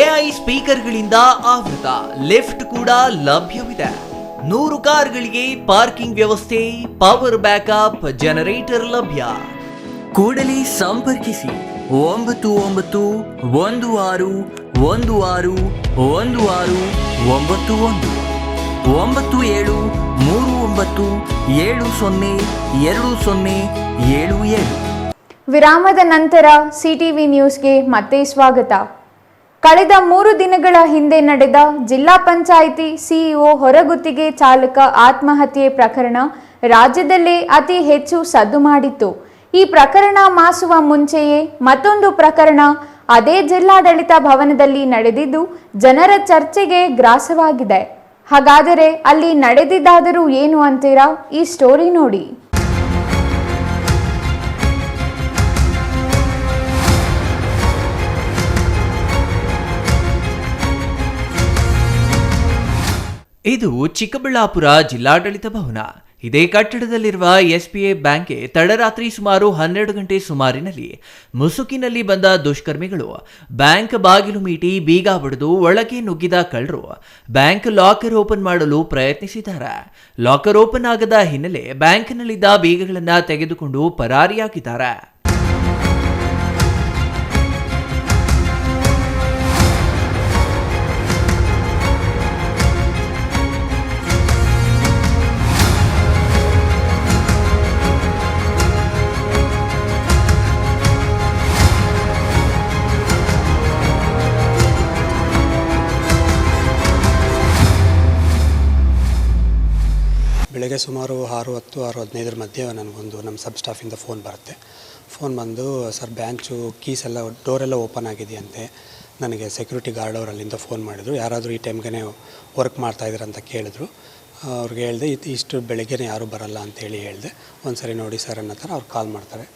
AI ಸ್ಪೀಕರ್ಗಳಿಂದ ಆವೃತ, ಲಿಫ್ಟ್ ಕೂಡ ಲಭ್ಯವಿದೆ. 100 ಕಾರ್ಗಳಿಗೆ ಪಾರ್ಕಿಂಗ್ ವ್ಯವಸ್ಥೆ, ಪವರ್ ಬ್ಯಾಕಪ್, ಜನರೇಟರ್ ಲಭ್ಯ. ಕೂಡಲೇ ಸಂಪರ್ಕಿಸಿ 9916161691 9739702077. ವಿರಾಮದ ನಂತರ CTV ನ್ಯೂಸ್ಗೆ ಮತ್ತೆ ಸ್ವಾಗತ. ಕಳೆದ 3 ದಿನಗಳ ಹಿಂದೆ ನಡೆದ ಜಿಲ್ಲಾ ಪಂಚಾಯಿತಿ CEO ಹೊರಗುತ್ತಿಗೆ ಚಾಲಕ ಆತ್ಮಹತ್ಯೆ ಪ್ರಕರಣ ರಾಜ್ಯದಲ್ಲೇ ಅತಿ ಹೆಚ್ಚು ಸದ್ದು ಮಾಡಿತ್ತು. ಈ ಪ್ರಕರಣ ಮಾಸುವ ಮುಂಚೆಯೇ ಮತ್ತೊಂದು ಪ್ರಕರಣ ಅದೇ ಜಿಲ್ಲಾಡಳಿತ ಭವನದಲ್ಲಿ ನಡೆದಿದ್ದು ಜನರ ಚರ್ಚೆಗೆ ಗ್ರಾಸವಾಗಿದೆ. ಹಾಗಾದರೆ ಅಲ್ಲಿ ನಡೆದಿದ್ದಾದರೂ ಏನು ಅಂತೀರಾ? ಈ ಸ್ಟೋರಿ ನೋಡಿ. ಇದು ಚಿಕ್ಕಬಳ್ಳಾಪುರ ಜಿಲ್ಲಾಡಳಿತ ಭವನ. ಇದೇ ಕಟ್ಟಡದಲ್ಲಿರುವ SBI ಬ್ಯಾಂಕ್ಗೆ ತಡರಾತ್ರಿ ಸುಮಾರು 12 ಗಂಟೆ ಸುಮಾರಿನಲ್ಲಿ ಮುಸುಕಿನಲ್ಲಿ ಬಂದ ದುಷ್ಕರ್ಮಿಗಳು ಬ್ಯಾಂಕ್ ಬಾಗಿಲು ಮೀಟಿ ಬೀಗ ಬಡಿದು ಒಳಗೆ ನುಗ್ಗಿದ ಕಳ್ಳರು ಬ್ಯಾಂಕ್ ಲಾಕರ್ ಓಪನ್ ಮಾಡಲು ಪ್ರಯತ್ನಿಸಿದ್ದಾರೆ. ಲಾಕರ್ ಓಪನ್ ಆಗದ ಹಿನ್ನೆಲೆ ಬ್ಯಾಂಕ್ನಲ್ಲಿದ್ದ ಬೀಗಗಳನ್ನು ತೆಗೆದುಕೊಂಡು ಪರಾರಿಯಾಗಿದ್ದಾರೆ. ಬೆಳಗ್ಗೆ ಸುಮಾರು 6:10, 6:15 ಮಧ್ಯೆ ನನಗೊಂದು ನಮ್ಮ ಸಬ್ ಸ್ಟಾಫಿಂದ ಫೋನ್ ಬರುತ್ತೆ. ಫೋನ್ ಬಂದು, ಸರ್ ಬ್ಯಾಂಚು ಕೀಸ್ ಎಲ್ಲ ಡೋರೆಲ್ಲ ಓಪನ್ ಆಗಿದೆಯಂತೆ. ನನಗೆ ಸೆಕ್ಯೂರಿಟಿ ಗಾರ್ಡ್ ಅವರು ಅಲ್ಲಿಂದ ಫೋನ್ ಮಾಡಿದರು. ಯಾರಾದರೂ ಈ ಟೈಮ್ಗೆ ವರ್ಕ್ ಮಾಡ್ತಾಯಿದ್ರು ಅಂತ ಕೇಳಿದ್ರು. ಅವ್ರಿಗೆ ಹೇಳಿದೆ, ಇಷ್ಟು ಬೆಳಗ್ಗೆನೇ ಯಾರೂ ಬರಲ್ಲ ಅಂತೇಳಿ ಹೇಳಿದೆ. ಒಂದು ಸರಿ ನೋಡಿ ಸರ್ ಅನ್ನೋ ಥರ ಅವ್ರು ಕಾಲ್ ಮಾಡ್ತಾರೆ.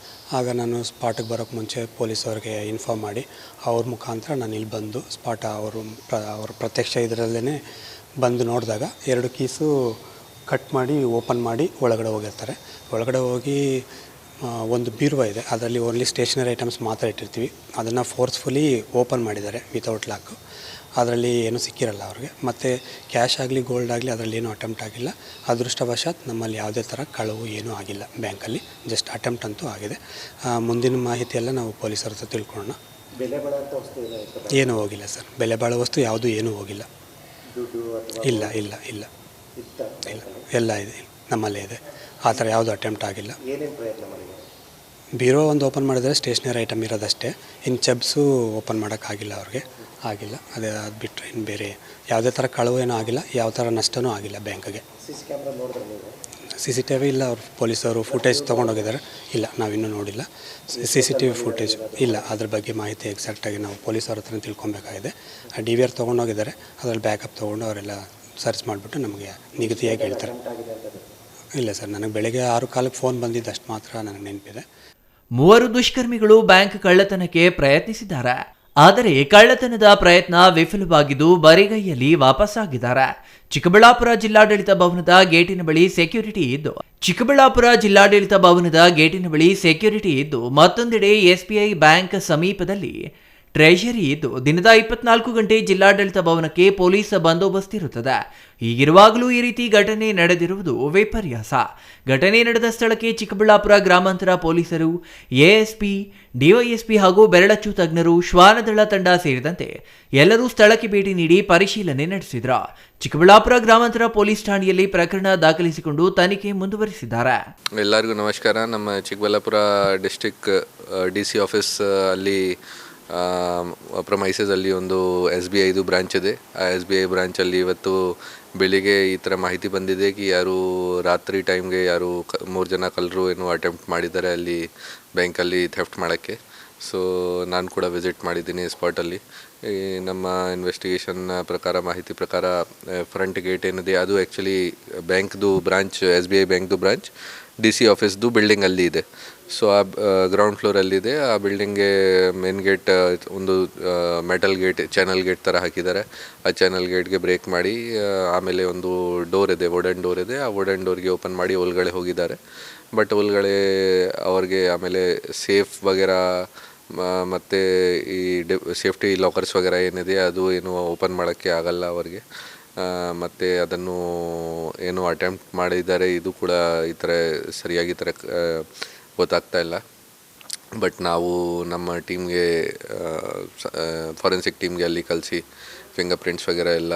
ಆಗ ನಾನು ಸ್ಪಾಟಿಗೆ ಬರೋಕ್ಕೆ ಮುಂಚೆ ಪೊಲೀಸವ್ರಿಗೆ ಇನ್ಫಾರ್ಮ್ ಮಾಡಿ ಅವ್ರ ಮುಖಾಂತರ ನಾನು ಇಲ್ಲಿ ಬಂದು ಸ್ಪಾಟ ಅವ್ರ ಪ್ರತ್ಯಕ್ಷ ಇದರಲ್ಲೇ ಬಂದು ನೋಡಿದಾಗ 2 ಕೀಸು ಕಟ್ ಮಾಡಿ ಓಪನ್ ಮಾಡಿ ಒಳಗಡೆ ಹೋಗಿರ್ತಾರೆ. ಒಳಗಡೆ ಹೋಗಿ ಒಂದು ಬೀರುವ ಇದೆ, ಅದರಲ್ಲಿ ಓನ್ಲಿ ಸ್ಟೇಷನರಿ ಐಟಮ್ಸ್ ಮಾತ್ರ ಇಟ್ಟಿರ್ತೀವಿ. ಅದನ್ನು ಫೋರ್ಸ್ಫುಲಿ ಓಪನ್ ಮಾಡಿದ್ದಾರೆ ವಿತೌಟ್ ಲಾಕು. ಅದರಲ್ಲಿ ಏನೂ ಸಿಕ್ಕಿರಲ್ಲ ಅವ್ರಿಗೆ. ಮತ್ತು ಕ್ಯಾಶ್ ಆಗಲಿ ಗೋಲ್ಡ್ ಆಗಲಿ ಅದರಲ್ಲಿ ಏನೂ ಅಟೆಂಪ್ಟ್ ಆಗಿಲ್ಲ. ಅದೃಷ್ಟವಶಾತ್ ನಮ್ಮಲ್ಲಿ ಯಾವುದೇ ಥರ ಕಳವು ಏನೂ ಆಗಿಲ್ಲ ಬ್ಯಾಂಕಲ್ಲಿ. ಜಸ್ಟ್ ಅಟೆಂಪ್ಟ್ ಅಂತೂ ಆಗಿದೆ. ಮುಂದಿನ ಮಾಹಿತಿಯೆಲ್ಲ ನಾವು ಪೊಲೀಸರ ಹತ್ರ ತಿಳ್ಕೊಳ್ಳೋಣ. ಏನೂ ಹೋಗಿಲ್ಲ ಸರ್, ಬೆಲೆ ಬಾಳೋ ವಸ್ತು ಯಾವುದೂ ಏನೂ ಹೋಗಿಲ್ಲ. ಇಲ್ಲ ಇಲ್ಲ ಇಲ್ಲ ಇಲ್ಲ, ಎಲ್ಲ ಇದೆ ನಮ್ಮಲ್ಲೇ ಇದೆ. ಆ ಥರ ಯಾವುದು ಅಟೆಂಪ್ಟ್ ಆಗಿಲ್ಲ. ಬೀರೋ ಒಂದು ಓಪನ್ ಮಾಡಿದರೆ ಸ್ಟೇಷನರಿ ಐಟಮ್ ಇರೋದಷ್ಟೇ. ಇನ್ನು ಚೆಬ್ಸು ಓಪನ್ ಮಾಡೋಕ್ಕಾಗಿಲ್ಲ ಅವ್ರಿಗೆ, ಆಗಿಲ್ಲ. ಅದು ಬಿಟ್ಟರೆ ಇನ್ನು ಬೇರೆ ಯಾವುದೇ ಥರ ಕಳವು ಏನೂ ಆಗಿಲ್ಲ, ಯಾವ ಥರ ನಷ್ಟವೂ ಆಗಿಲ್ಲ ಬ್ಯಾಂಕ್ಗೆ. CCTV ಇಲ್ಲ, ಅವ್ರು ಪೊಲೀಸವರು ಫುಟೇಜ್ ತೊಗೊಂಡೋಗಿದ್ದಾರೆ. ಇಲ್ಲ, ನಾವಿನ್ನೂ ನೋಡಿಲ್ಲ. CCTV ಫುಟೇಜ್ ಇಲ್ಲ, ಅದ್ರ ಬಗ್ಗೆ ಮಾಹಿತಿ ಎಕ್ಸಾಕ್ಟಾಗಿ ನಾವು ಪೊಲೀಸವ್ರ ಹತ್ರ ತಿಳ್ಕೊಬೇಕಾಗಿದೆ. DVR ತೊಗೊಂಡೋಗಿದ್ದಾರೆ, ಅದರಲ್ಲಿ ಬ್ಯಾಕಪ್ ತೊಗೊಂಡು ಅವರೆಲ್ಲ ಸರ್ಚ್ ಮಾಡಿಬಿಟ್ಟು ನಮಗೆ ನಿಗದಿಯಾಗಿ ಹೇಳ್ತಾರೆ. ಇಲ್ಲ ಸರ್, ನನಗೆ ಬೆಳಗ್ಗೆ 6 ಫೋನ್ ಬಂದಿದ್ದು ಅಷ್ಟು ಮಾತ್ರ ನನಗೆ ನೆನಪಿದೆ. 3 ದುಷ್ಕರ್ಮಿಗಳು ಬ್ಯಾಂಕ್ ಕಳ್ಳತನಕ್ಕೆ ಪ್ರಯತ್ನಿಸಿದ್ದಾರೆ. ಆದರೆ ಕಳ್ಳತನದ ಪ್ರಯತ್ನ ವಿಫಲವಾಗಿದ್ದು ಬರಿಗೈಯಲ್ಲಿ ವಾಪಸ್ಸಾಗಿದ್ದಾರೆ. ಚಿಕ್ಕಬಳ್ಳಾಪುರ ಜಿಲ್ಲಾಡಳಿತ ಭವನದ ಗೇಟಿನ ಬಳಿ ಸೆಕ್ಯೂರಿಟಿ ಇದ್ದು ಮತ್ತೊಂದೆಡೆ SBI ಬ್ಯಾಂಕ್ ಸಮೀಪದಲ್ಲಿ ಟ್ರೆಷರಿ ಇದ್ದು ದಿನದ 24 ಗಂಟೆ ಜಿಲ್ಲಾಡಳಿತ ಭವನಕ್ಕೆ ಪೊಲೀಸ್ ಬಂದೋಬಸ್ತ್ ಇರುತ್ತದೆ. ಹೀಗಿರುವಾಗಲೂ ಈ ರೀತಿ ಘಟನೆ ನಡೆದಿರುವುದು ವಿಪರ್ಯಾಸ. ಘಟನೆ ನಡೆದ ಸ್ಥಳಕ್ಕೆ ಚಿಕ್ಕಬಳ್ಳಾಪುರ ಗ್ರಾಮಾಂತರ ಪೊಲೀಸರು, ASP, DYSP ಹಾಗೂ ಬೆರಳಚ್ಚು ತಜ್ಞರು, ಶ್ವಾನದಳ ತಂಡ ಸೇರಿದಂತೆ ಎಲ್ಲರೂ ಸ್ಥಳಕ್ಕೆ ಭೇಟಿ ನೀಡಿ ಪರಿಶೀಲನೆ ನಡೆಸಿದರು. ಚಿಕ್ಕಬಳ್ಳಾಪುರ ಗ್ರಾಮಾಂತರ ಪೊಲೀಸ್ ಠಾಣೆಯಲ್ಲಿ ಪ್ರಕರಣ ದಾಖಲಿಸಿಕೊಂಡು ತನಿಖೆ ಮುಂದುವರಿಸಿದ್ದಾರೆ. ಎಲ್ಲರಿಗೂ ನಮಸ್ಕಾರ. ನಮ್ಮ ಚಿಕ್ಕಬಳ್ಳಾಪುರ ಡಿಸ್ಟ್ರಿಕ್ಟ್ DC ಆಫೀಸ್ ಅಲ್ಲಿ ಪ್ರಮೈಸಲ್ಲಿ ಒಂದು SBIದು ಬ್ರಾಂಚ್ ಇದೆ. ಆ SBI ಬ್ರಾಂಚಲ್ಲಿ ಇವತ್ತು ಬೆಳಿಗ್ಗೆ ಈ ಥರ ಮಾಹಿತಿ ಬಂದಿದೆ ಕಿ ಯಾರು ರಾತ್ರಿ ಟೈಮ್ಗೆ 3 ಜನ ಕಳ್ಳರು ಏನೋ ಅಟೆಂಪ್ಟ್ ಮಾಡಿದ್ದಾರೆ ಅಲ್ಲಿ ಬ್ಯಾಂಕಲ್ಲಿ ಥೆಫ್ಟ್ ಮಾಡೋಕ್ಕೆ. ಸೊ ನಾನು ಕೂಡ ವಿಸಿಟ್ ಮಾಡಿದ್ದೀನಿ ಸ್ಪಾಟಲ್ಲಿ. ನಮ್ಮ ಇನ್ವೆಸ್ಟಿಗೇಷನ್ ಪ್ರಕಾರ, ಮಾಹಿತಿ ಪ್ರಕಾರ ಫ್ರಂಟ್ ಗೇಟ್ ಏನಿದೆ ಅದು ಆ್ಯಕ್ಚುಲಿ ಬ್ಯಾಂಕ್ದು ಬ್ರಾಂಚ್, SBI ಬ್ಯಾಂಕ್ದು ಬ್ರಾಂಚ್ DC ಆಫೀಸ್ದು ಬಿಲ್ಡಿಂಗ್ ಅಲ್ಲಿ ಇದೆ. ಸೊ ಆ ಗ್ರೌಂಡ್ ಫ್ಲೋರಲ್ಲಿದೆ. ಆ ಬಿಲ್ಡಿಂಗ್ಗೆ ಮೇನ್ ಗೇಟ್ ಒಂದು ಮೆಟಲ್ ಗೇಟ್, ಚಾನಲ್ ಗೇಟ್ ಥರ ಹಾಕಿದ್ದಾರೆ. ಆ ಚಾನಲ್ ಗೇಟ್ಗೆ ಬ್ರೇಕ್ ಮಾಡಿ ಆಮೇಲೆ ಒಂದು ಡೋರ್ ಇದೆ, ವುಡನ್ ಡೋರ್ ಇದೆ. ಆ ವುಡನ್ ಡೋರ್ಗೆ ಓಪನ್ ಮಾಡಿ ಒಳಗಡೆ ಹೋಗಿದ್ದಾರೆ. ಬಟ್ ಒಳಗಡೆ ಅವ್ರಿಗೆ ಆಮೇಲೆ ಸೇಫ್ ವಗೇರ ಮತ್ತು ಈ ಸೇಫ್ಟಿ ಲಾಕರ್ಸ್ ವಗೇರ ಏನಿದೆ ಅದು ಏನು ಓಪನ್ ಮಾಡೋಕ್ಕೆ ಆಗಲ್ಲ ಅವ್ರಿಗೆ. ಮತ್ತು ಅದನ್ನು ಏನು ಅಟೆಂಪ್ಟ್ ಮಾಡಿದ್ದಾರೆ ಇದು ಕೂಡ ಈ ಥರ ಸರಿಯಾಗಿ ಥರ ಗೊತ್ತಾಗ್ತಾ ಇಲ್ಲ. ಬಟ್ ನಾವು ನಮ್ಮ ಟೀಮ್ಗೆ, ಫಾರೆನ್ಸಿಕ್ ಟೀಮ್ಗೆ ಅಲ್ಲಿ ಕಳಿಸಿ ಫಿಂಗರ್ ಪ್ರಿಂಟ್ಸ್ ವಗೇರ ಎಲ್ಲ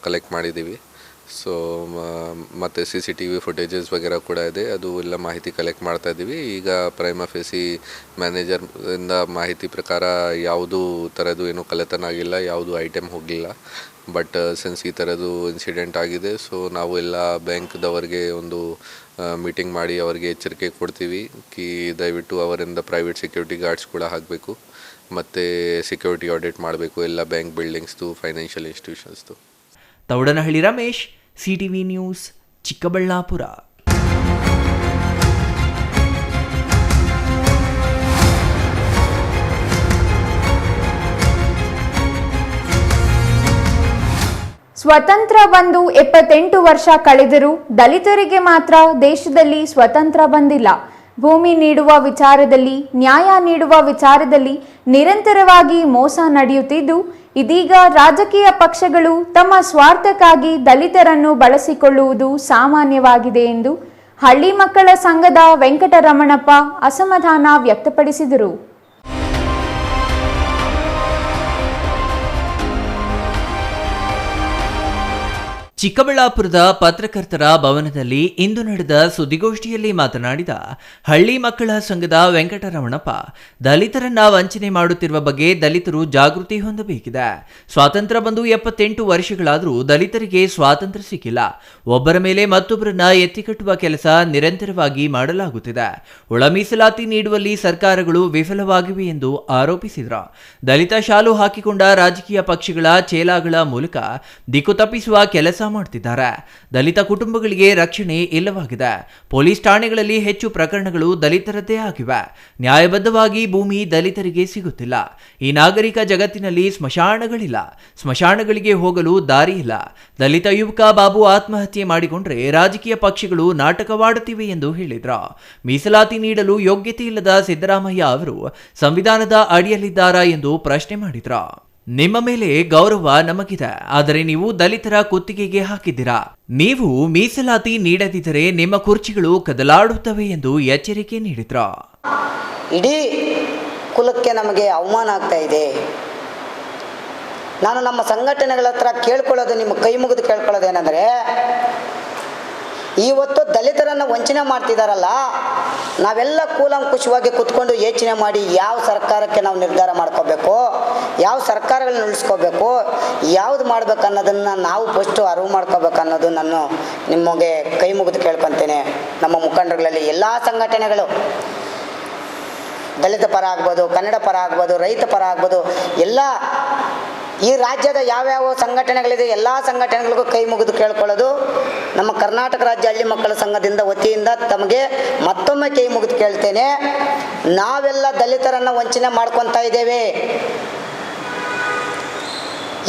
ಕಲೆಕ್ಟ್ ಮಾಡಿದ್ದೀವಿ. ಸೊ ಮತ್ತು CCTV ಫುಟೇಜಸ್ ವಗೇರ ಕೂಡ ಇದೆ, ಅದು ಎಲ್ಲ ಮಾಹಿತಿ ಕಲೆಕ್ಟ್ ಮಾಡ್ತಾ ಇದ್ದೀವಿ. ಈಗ ಪ್ರೈಮಾ ಫೇಸಿ ಮ್ಯಾನೇಜರಿಂದ ಮಾಹಿತಿ ಪ್ರಕಾರ ಯಾವುದು ಥರದ್ದು ಏನೂ ಕಳ್ಳತನ ಆಗಿಲ್ಲ, ಯಾವುದು ಐಟಮ್ ಹೋಗಲಿಲ್ಲ. ಬಟ್ ಸಿನ್ಸ್ ಈ ಥರದ್ದು ಇನ್ಸಿಡೆಂಟ್ ಆಗಿದೆ, ಸೊ ನಾವು ಎಲ್ಲ ಬ್ಯಾಂಕ್ದವರಿಗೆ ಒಂದು ಮೀಟಿಂಗ್ ಮಾಡಿ ಅವರಿಗೆ ಎಚ್ಚರಿಕೆ ಕೊಡ್ತೀವಿ ಕಿ ದಯವಿಟ್ಟು ಅವರಿಂದ ಪ್ರೈವೇಟ್ ಸೆಕ್ಯೂರಿಟಿ ಗಾರ್ಡ್ಸ್ ಕೂಡ ಹಾಕಬೇಕು ಮತ್ತು ಸೆಕ್ಯೂರಿಟಿ ಆಡಿಟ್ ಮಾಡಬೇಕು ಎಲ್ಲ ಬ್ಯಾಂಕ್ ಬಿಲ್ಡಿಂಗ್ಸ್ದು, ಫೈನಾನ್ಷಿಯಲ್ ಇನ್ಸ್ಟಿಟ್ಯೂಷನ್ಸ್ದು. Taudanahalli Ramesh, CTV news, Chikkaballapur. ಸ್ವತಂತ್ರ ಬಂದು 78 ವರ್ಷ ಕಳೆದರೂ ದಲಿತರಿಗೆ ಮಾತ್ರ ದೇಶದಲ್ಲಿ ಸ್ವತಂತ್ರ ಬಂದಿಲ್ಲ. ಭೂಮಿ ನೀಡುವ ವಿಚಾರದಲ್ಲಿ, ನ್ಯಾಯ ನೀಡುವ ವಿಚಾರದಲ್ಲಿ ನಿರಂತರವಾಗಿ ಮೋಸ ನಡೆಯುತ್ತಿದ್ದು, ಇದೀಗ ರಾಜಕೀಯ ಪಕ್ಷಗಳು ತಮ್ಮ ಸ್ವಾರ್ಥಕ್ಕಾಗಿ ದಲಿತರನ್ನು ಬಳಸಿಕೊಳ್ಳುವುದು ಸಾಮಾನ್ಯವಾಗಿದೆ ಎಂದು ಹಳ್ಳಿ ಮಕ್ಕಳ ಸಂಘದ ವೆಂಕಟರಮಣಪ್ಪ ಅಸಮಾಧಾನ ವ್ಯಕ್ತಪಡಿಸಿದರು. ಚಿಕ್ಕಬಳ್ಳಾಪುರದ ಪತ್ರಕರ್ತರ ಭವನದಲ್ಲಿ ಇಂದು ನಡೆದ ಸುದ್ದಿಗೋಷ್ಠಿಯಲ್ಲಿ ಮಾತನಾಡಿದ ಹಳ್ಳಿ ಮಕ್ಕಳ ಸಂಘದ ವೆಂಕಟರಮಣಪ್ಪ, ದಲಿತರನ್ನ ವಂಚನೆ ಮಾಡುತ್ತಿರುವ ಬಗ್ಗೆ ದಲಿತರು ಜಾಗೃತಿ ಹೊಂದಬೇಕಿದೆ. ಸ್ವಾತಂತ್ರ್ಯ ಬಂದು 78 ವರ್ಷಗಳಾದರೂ ದಲಿತರಿಗೆ ಸ್ವಾತಂತ್ರ್ಯ ಸಿಕ್ಕಿಲ್ಲ. ಒಬ್ಬರ ಮೇಲೆ ಮತ್ತೊಬ್ಬರನ್ನ ಎತ್ತಿಕಟ್ಟುವ ಕೆಲಸ ನಿರಂತರವಾಗಿ ಮಾಡಲಾಗುತ್ತಿದೆ. ಒಳ ಮೀಸಲಾತಿ ನೀಡುವಲ್ಲಿ ಸರ್ಕಾರಗಳು ವಿಫಲವಾಗಿವೆ ಎಂದು ಆರೋಪಿಸಿದರು. ದಲಿತ ಶಾಲು ಹಾಕಿಕೊಂಡ ರಾಜಕೀಯ ಪಕ್ಷಗಳ ಚೇಲಾಗಳ ಮೂಲಕ ದಿಕ್ಕು ತಪ್ಪಿಸುವ ಕೆಲಸ ಮಾಡುತ್ತಿದ್ದಾರೆ. ದಲಿತ ಕುಟುಂಬಗಳಿಗೆ ರಕ್ಷಣೆ ಇಲ್ಲವಾಗಿದೆ. ಪೊಲೀಸ್ ಠಾಣೆಗಳಲ್ಲಿ ಹೆಚ್ಚು ಪ್ರಕರಣಗಳು ದಲಿತರದ್ದೇ ಆಗಿವೆ. ನ್ಯಾಯಬದ್ಧವಾಗಿ ಭೂಮಿ ದಲಿತರಿಗೆ ಸಿಗುತ್ತಿಲ್ಲ. ಈ ನಾಗರಿಕ ಜಗತ್ತಿನಲ್ಲಿ ಸ್ಮಶಾನಗಳಿಲ್ಲ. ಸ್ಮಶಾನಗಳಿಗೆ ಹೋಗಲು ದಾರಿ ಇಲ್ಲ. ದಲಿತ ಯುವಕ ಬಾಬು ಆತ್ಮಹತ್ಯೆ ಮಾಡಿಕೊಂಡ್ರೆ ರಾಜಕೀಯ ಪಕ್ಷಗಳು ನಾಟಕವಾಡುತ್ತಿವೆ ಎಂದು ಹೇಳಿದ್ರು. ಮೀಸಲಾತಿ ನೀಡಲು ಯೋಗ್ಯತೆ ಇಲ್ಲದ ಸಿದ್ದರಾಮಯ್ಯ ಅವರು ಸಂವಿಧಾನದ ಅಡಿಯಲ್ಲಿದ್ದಾರಾ ಎಂದು ಪ್ರಶ್ನೆ ಮಾಡಿದ್ರು. ನಿಮ್ಮ ಮೇಲೆ ಗೌರವ ನಮಗಿದೆ, ಆದರೆ ನೀವು ದಲಿತರ ಕುತ್ತಿಗೆಗೆ ಹಾಕಿದ್ದೀರಾ. ನೀವು ಮೀಸಲಾತಿ ನೀಡದಿದ್ದರೆ ನಿಮ್ಮ ಕುರ್ಚಿಗಳು ಕದಲಾಡುತ್ತವೆ ಎಂದು ಎಚ್ಚರಿಕೆ ನೀಡಿದ್ರು. ಇಡೀ ಕುಲಕ್ಕೆ ನಮಗೆ ಅವಮಾನ ಆಗ್ತಾ ಇದೆ. ನಾನು ನಮ್ಮ ಸಂಘಟನೆಗಳ ಹತ್ರ ಕೇಳ್ಕೊಳ್ಳೋದು, ನಿಮ್ಮ ಕೈ ಮುಗಿದು ಕೇಳ್ಕೊಳ್ಳೋದೇನೆಂದರೆ, ಇವತ್ತು ದಲಿತರನ್ನು ವಂಚನೆ ಮಾಡ್ತಿದ್ದಾರಲ್ಲ, ನಾವೆಲ್ಲ ಕೂಲಂಕುಷವಾಗಿ ಕೂತ್ಕೊಂಡು ಯೋಚನೆ ಮಾಡಿ ಯಾವ ಸರ್ಕಾರಕ್ಕೆ ನಾವು ನಿರ್ಧಾರ ಮಾಡ್ಕೋಬೇಕು, ಯಾವ ಸರ್ಕಾರಗಳನ್ನ ಉಳಿಸ್ಕೋಬೇಕು, ಯಾವ್ದು ಮಾಡ್ಬೇಕು ಅನ್ನೋದನ್ನು ನಾವು ಫಸ್ಟು ಅರಿವು ಮಾಡ್ಕೋಬೇಕು ಅನ್ನೋದು ನಾನು ನಿಮಗೆ ಕೈ ಮುಗಿದು ಕೇಳ್ಕೊತೇನೆ. ನಮ್ಮ ಮುಖಂಡರುಗಳಲ್ಲಿ ಎಲ್ಲ ಸಂಘಟನೆಗಳು, ದಲಿತ ಪರ ಆಗ್ಬೋದು, ಕನ್ನಡ ಪರ ಆಗ್ಬೋದು, ರೈತ ಪರ ಆಗ್ಬೋದು, ಎಲ್ಲ ಈ ರಾಜ್ಯದ ಯಾವ್ಯಾವ ಸಂಘಟನೆಗಳಿದೆ ಎಲ್ಲ ಸಂಘಟನೆಗಳಿಗೂ ಕೈ ಮುಗಿದು ಕೇಳ್ಕೊಳ್ಳೋದು ನಮ್ಮ ಕರ್ನಾಟಕ ರಾಜ್ಯ ಹಳ್ಳಿ ಮಕ್ಕಳ ಸಂಘದಿಂದ ವತಿಯಿಂದ ತಮಗೆ ಮತ್ತೊಮ್ಮೆ ಕೈ ಮುಗಿದು ಕೇಳ್ತೇನೆ. ನಾವೆಲ್ಲ ದಲಿತರನ್ನು ವಂಚನೆ ಮಾಡ್ಕೊತಾ ಇದ್ದೇವೆ.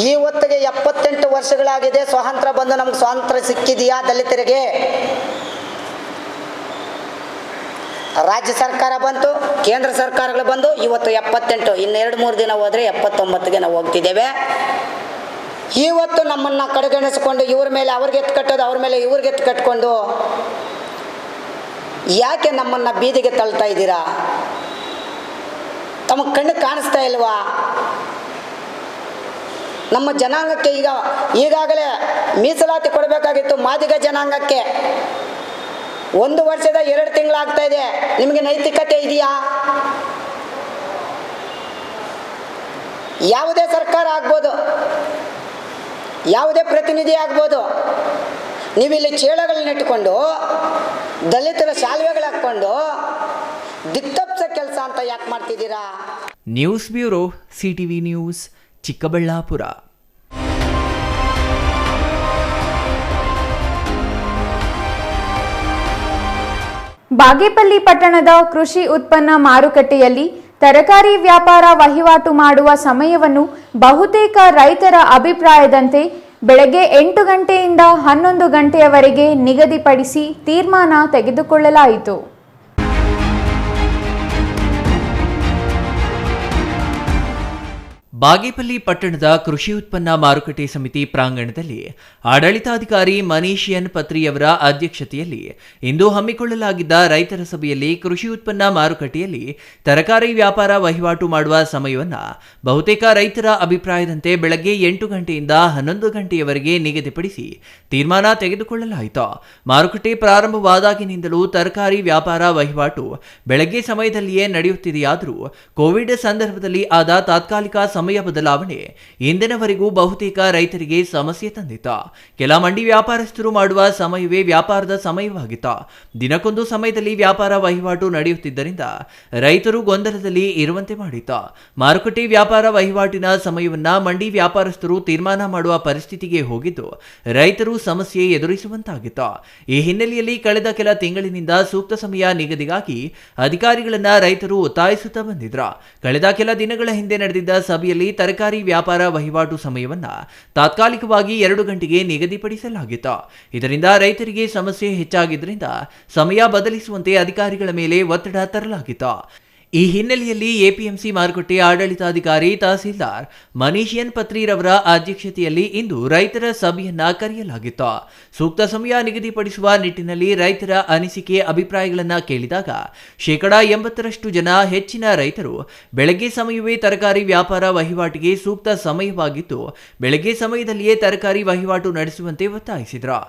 ಈ ಹೊತ್ತಿಗೆ 78 ವರ್ಷಗಳಾಗಿದೆ ಸ್ವಾತಂತ್ರ್ಯ ಬಂದು, ನಮ್ಗೆ ಸ್ವಾತಂತ್ರ್ಯ ಸಿಕ್ಕಿದೆಯಾ ದಲಿತರಿಗೆ? ರಾಜ್ಯ ಸರ್ಕಾರ ಬಂತು, ಕೇಂದ್ರ ಸರ್ಕಾರಗಳು ಬಂದು, ಇವತ್ತು 78, ಇನ್ನು 2-3 ದಿನ ಹೋದರೆ 79ಗೆ ನಾವು ಹೋಗ್ತಿದ್ದೇವೆ. ಇವತ್ತು ನಮ್ಮನ್ನು ಕಡೆಗಣಿಸ್ಕೊಂಡು ಇವ್ರ ಮೇಲೆ ಅವ್ರಿಗೆ ಎತ್ತು ಕಟ್ಟೋದು, ಅವ್ರ ಮೇಲೆ ಇವ್ರಿಗೆ ಎತ್ತು ಕಟ್ಕೊಂಡು ಯಾಕೆ ನಮ್ಮನ್ನು ಬೀದಿಗೆ ತಳ್ತಾ ಇದ್ದೀರಾ? ತಮ್ಮ ಕಣ್ಣು ಕಾಣಿಸ್ತಾ ಇಲ್ವಾ? ನಮ್ಮ ಜನಾಂಗಕ್ಕೆ ಈಗಾಗಲೇ ಮೀಸಲಾತಿ ಕೊಡಬೇಕಾಗಿತ್ತು. ಮಾದಿಗ ಜನಾಂಗಕ್ಕೆ 1 ವರ್ಷದ 2 ತಿಂಗಳಾಗ್ತಾ ಇದೆ. ನಿಮಗೆ ನೈತಿಕತೆ ಇದೆಯಾ? ಯಾವುದೇ ಸರ್ಕಾರ ಆಗ್ಬೋದು, ಯಾವುದೇ ಪ್ರತಿನಿಧಿ ಆಗ್ಬೋದು, ನೀವಿಲ್ಲಿ ಚೇಳಗಳನ್ನಿಟ್ಟುಕೊಂಡು ದಲಿತರ ಶಾಲ್ವೆಗಳು ಹಾಕ್ಕೊಂಡು ದಿಕ್ತಪ್ಸ ಕೆಲಸ ಅಂತ ಯಾಕೆ ಮಾಡ್ತಿದ್ದೀರಾ? News bureau, CTV news, Chikkaballapur. Bagepalli ಪಟ್ಟಣದ ಕೃಷಿ ಉತ್ಪನ್ನ ಮಾರುಕಟ್ಟೆಯಲ್ಲಿ ತರಕಾರಿ ವ್ಯಾಪಾರ ವಹಿವಾಟು ಮಾಡುವ ಸಮಯವನ್ನು ಬಹುತೇಕ ರೈತರ ಅಭಿಪ್ರಾಯದಂತೆ ಬೆಳಗ್ಗೆ 8 ಗಂಟೆಯಿಂದ 11 ಗಂಟೆಯವರೆಗೆ ನಿಗದಿಪಡಿಸಿ ತೀರ್ಮಾನ ತೆಗೆದುಕೊಳ್ಳಲಾಯಿತು. ಬಾಗೇಪಲ್ಲಿ ಪಟ್ಟಣದ ಕೃಷಿ ಉತ್ಪನ್ನ ಮಾರುಕಟ್ಟೆ ಸಮಿತಿ ಪ್ರಾಂಗಣದಲ್ಲಿ ಆಡಳಿತಾಧಿಕಾರಿ ಮನೀಶ್ ಎನ್ ಪತ್ರಿಯವರ ಅಧ್ಯಕ್ಷತೆಯಲ್ಲಿ ಇಂದು ಹಮ್ಮಿಕೊಳ್ಳಲಾಗಿದ್ದ ರೈತರ ಸಭೆಯಲ್ಲಿ ಕೃಷಿ ಉತ್ಪನ್ನ ಮಾರುಕಟ್ಟೆಯಲ್ಲಿ ತರಕಾರಿ ವ್ಯಾಪಾರ ವಹಿವಾಟು ಮಾಡುವ ಸಮಯವನ್ನು ಬಹುತೇಕ ರೈತರ ಅಭಿಪ್ರಾಯದಂತೆ ಬೆಳಗ್ಗೆ 8 ಗಂಟೆಯಿಂದ 11 ಗಂಟೆಯವರೆಗೆ ನಿಗದಿಪಡಿಸಿ ತೀರ್ಮಾನ ತೆಗೆದುಕೊಳ್ಳಲಾಯಿತು. ಮಾರುಕಟ್ಟೆ ಪ್ರಾರಂಭವಾದಾಗಿನಿಂದಲೂ ತರಕಾರಿ ವ್ಯಾಪಾರ ವಹಿವಾಟು ಬೆಳಗ್ಗೆ ಸಮಯದಲ್ಲಿಯೇ ನಡೆಯುತ್ತಿದೆಯಾದರೂ ಕೋವಿಡ್ ಸಂದರ್ಭದಲ್ಲಿ ಆದ ತಾತ್ಕಾಲಿಕ ಸಮಯ ಬದಲಾವಣೆ ಇಂದಿನವರೆಗೂ ಬಹುತೇಕ ರೈತರಿಗೆ ಸಮಸ್ಯೆ ತಂದಿತ್ತು. ಕೆಲ ಮಂಡಿ ವ್ಯಾಪಾರಸ್ಥರು ಮಾಡುವ ಸಮಯವೇ ವ್ಯಾಪಾರದ ಸಮಯವಾಗಿತ್ತು. ದಿನಕ್ಕೊಂದು ಸಮಯದಲ್ಲಿ ವ್ಯಾಪಾರ ವಹಿವಾಟು ನಡೆಯುತ್ತಿದ್ದರಿಂದ ರೈತರು ಗೊಂದಲದಲ್ಲಿ ಇರುವಂತೆ ಮಾಡಿತ್ತು. ಮಾರುಕಟ್ಟೆ ವ್ಯಾಪಾರ ವಹಿವಾಟಿನ ಸಮಯವನ್ನ ಮಂಡಿ ವ್ಯಾಪಾರಸ್ಥರು ತೀರ್ಮಾನ ಮಾಡುವ ಪರಿಸ್ಥಿತಿಗೆ ಹೋಗಿದ್ದು ರೈತರು ಸಮಸ್ಯೆ ಎದುರಿಸುವಂತಾಗಿತ್ತು. ಈ ಹಿನ್ನೆಲೆಯಲ್ಲಿ ಕಳೆದ ಕೆಲ ತಿಂಗಳಿನಿಂದ ಸೂಕ್ತ ಸಮಯ ನಿಗದಿಗಾಗಿ ಅಧಿಕಾರಿಗಳನ್ನ ರೈತರು ಒತ್ತಾಯಿಸುತ್ತಾ ಬಂದಿದ್ರು. ಕಳೆದ ಕೆಲ ದಿನಗಳ ಹಿಂದೆ ನಡೆದಿದ್ದ ಸಭೆಯಲ್ಲಿ ತರಕಾರಿ ವ್ಯಾಪಾರ ವಹಿವಾಟು ಸಮಯವನ್ನ ತಾತ್ಕಾಲಿಕವಾಗಿ 2 ಗಂಟೆಗೆ ನಿಗದಿಪಡಿಸಲಾಗಿತ್ತು. ಇದರಿಂದ ರೈತರಿಗೆ ಸಮಸ್ಯೆ ಹೆಚ್ಚಾಗಿದ್ದರಿಂದ ಸಮಯ ಬದಲಿಸುವಂತೆ ಅಧಿಕಾರಿಗಳ ಮೇಲೆ ಒತ್ತಡ ತರಲಾಗಿತ್ತು. ಈ ಹಿನ್ನೆಲೆಯಲ್ಲಿ ಎಪಿಎಂಸಿ ಮಾರುಕಟ್ಟೆ ಆಡಳಿತಾಧಿಕಾರಿ ತಹಸೀಲ್ದಾರ್ ಮನೀಶ್ ಎನ್ ಪತ್ರಿರವರ ಅಧ್ಯಕ್ಷತೆಯಲ್ಲಿ ಇಂದು ರೈತರ ಸಭೆಯನ್ನ ಕರೆಯಲಾಗಿತ್ತು. ಸೂಕ್ತ ಸಮಯ ನಿಗದಿಪಡಿಸುವ ನಿಟ್ಟಿನಲ್ಲಿ ರೈತರ ಅನಿಸಿಕೆ ಅಭಿಪ್ರಾಯಗಳನ್ನು ಕೇಳಿದಾಗ 80% ಜನ ಹೆಚ್ಚಿನ ರೈತರು ಬೆಳಗ್ಗೆ ಸಮಯವೇ ತರಕಾರಿ ವ್ಯಾಪಾರ ವಹಿವಾಟಿಗೆ ಸೂಕ್ತ ಸಮಯವಾಗಿದ್ದು ಬೆಳಗ್ಗೆ ಸಮಯದಲ್ಲಿಯೇ ತರಕಾರಿ ವಹಿವಾಟು ನಡೆಸುವಂತೆ ಒತ್ತಾಯಿಸಿದರು.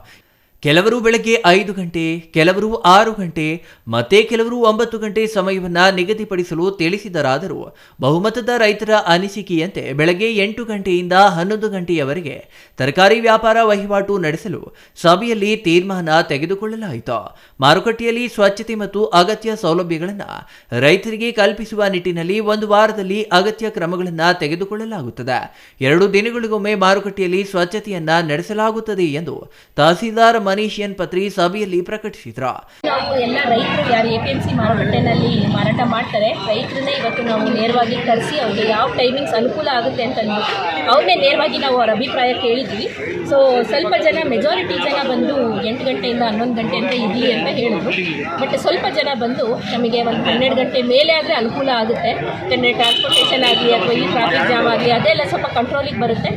ಕೆಲವರು ಬೆಳಗ್ಗೆ 5 ಗಂಟೆ, ಕೆಲವರು 6 ಗಂಟೆ, ಮತ್ತೆ ಕೆಲವರು 9 ಗಂಟೆ ಸಮಯವನ್ನ ನಿಗದಿಪಡಿಸಲು ತಿಳಿಸಿದರಾದರೂ ಬಹುಮತದ ರೈತರ ಅನಿಸಿಕೆಯಂತೆ ಬೆಳಗ್ಗೆ 8 ಗಂಟೆಯಿಂದ 11 ಗಂಟೆಯವರೆಗೆ ತರಕಾರಿ ವ್ಯಾಪಾರ ವಹಿವಾಟು ನಡೆಸಲು ಸಭೆಯಲ್ಲಿ ತೀರ್ಮಾನ ತೆಗೆದುಕೊಳ್ಳಲಾಯಿತು. ಮಾರುಕಟ್ಟೆಯಲ್ಲಿ ಸ್ವಚ್ಛತೆ ಮತ್ತು ಅಗತ್ಯ ಸೌಲಭ್ಯಗಳನ್ನು ರೈತರಿಗೆ ಕಲ್ಪಿಸುವ ನಿಟ್ಟಿನಲ್ಲಿ 1 ವಾರದಲ್ಲಿ ಅಗತ್ಯ ಕ್ರಮಗಳನ್ನು ತೆಗೆದುಕೊಳ್ಳಲಾಗುತ್ತದೆ. 2 ದಿನಗಳಿಗೊಮ್ಮೆ ಮಾರುಕಟ್ಟೆಯಲ್ಲಿ ಸ್ವಚ್ಛತೆಯನ್ನ ನಡೆಸಲಾಗುತ್ತದೆ ಎಂದು ತಹಸೀಲ್ದಾರ್ ಮನೀಶ್ ಎನ್ ಪತ್ರಿ ಸಭೆಯಲ್ಲಿ ಪ್ರಕಟಿಸಿದ್ರು. ನಾವು ಎಲ್ಲ ರೈತರು ಯಾರು ಎಪಿಎಂಸಿ ಮಾರುಕಟ್ಟೆನಲ್ಲಿ ಮಾರಾಟ ಮಾಡ್ತಾರೆ ರೈತರನ್ನೇ ಇವತ್ತು ನಾವು ನೇರವಾಗಿ ಕರೆಸಿ ಅವ್ರಿಗೆ ಯಾವ ಟೈಮಿಂಗ್ಸ್ ಅನುಕೂಲ ಆಗುತ್ತೆ ಅಂತ ಅಂದ್ಬಿಟ್ಟು ಅವ್ರನ್ನೇ ನೇರವಾಗಿ ನಾವು ಅವ್ರ ಅಭಿಪ್ರಾಯ ಕೇಳಿದ್ವಿ. ಸೊ ಸ್ವಲ್ಪ ಜನ ಮೆಜಾರಿಟಿ ಜನ ಬಂದು 8 ಗಂಟೆಯಿಂದ 11 ಗಂಟೆ ಅಂತ ಇರಲಿ ಅಂತ ಹೇಳಿದ್ರು. ಬಟ್ ಸ್ವಲ್ಪ ಜನ ಬಂದು ನಮಗೆ ಒಂದು 12 ಗಂಟೆ ಮೇಲೆ ಆದರೆ ಅನುಕೂಲ ಆಗುತ್ತೆ, ಯಾಕಂದರೆ ಟ್ರಾನ್ಸ್ಪೋರ್ಟೇಷನ್ ಆಗಲಿ ಅಥವಾ ಈ ಟ್ರಾಫಿಕ್ ಜಾಮ್ ಆಗಲಿ ಅದೆಲ್ಲ ಸ್ವಲ್ಪ ಕಂಟ್ರೋಲಿಗೆ ಬರುತ್ತೆ.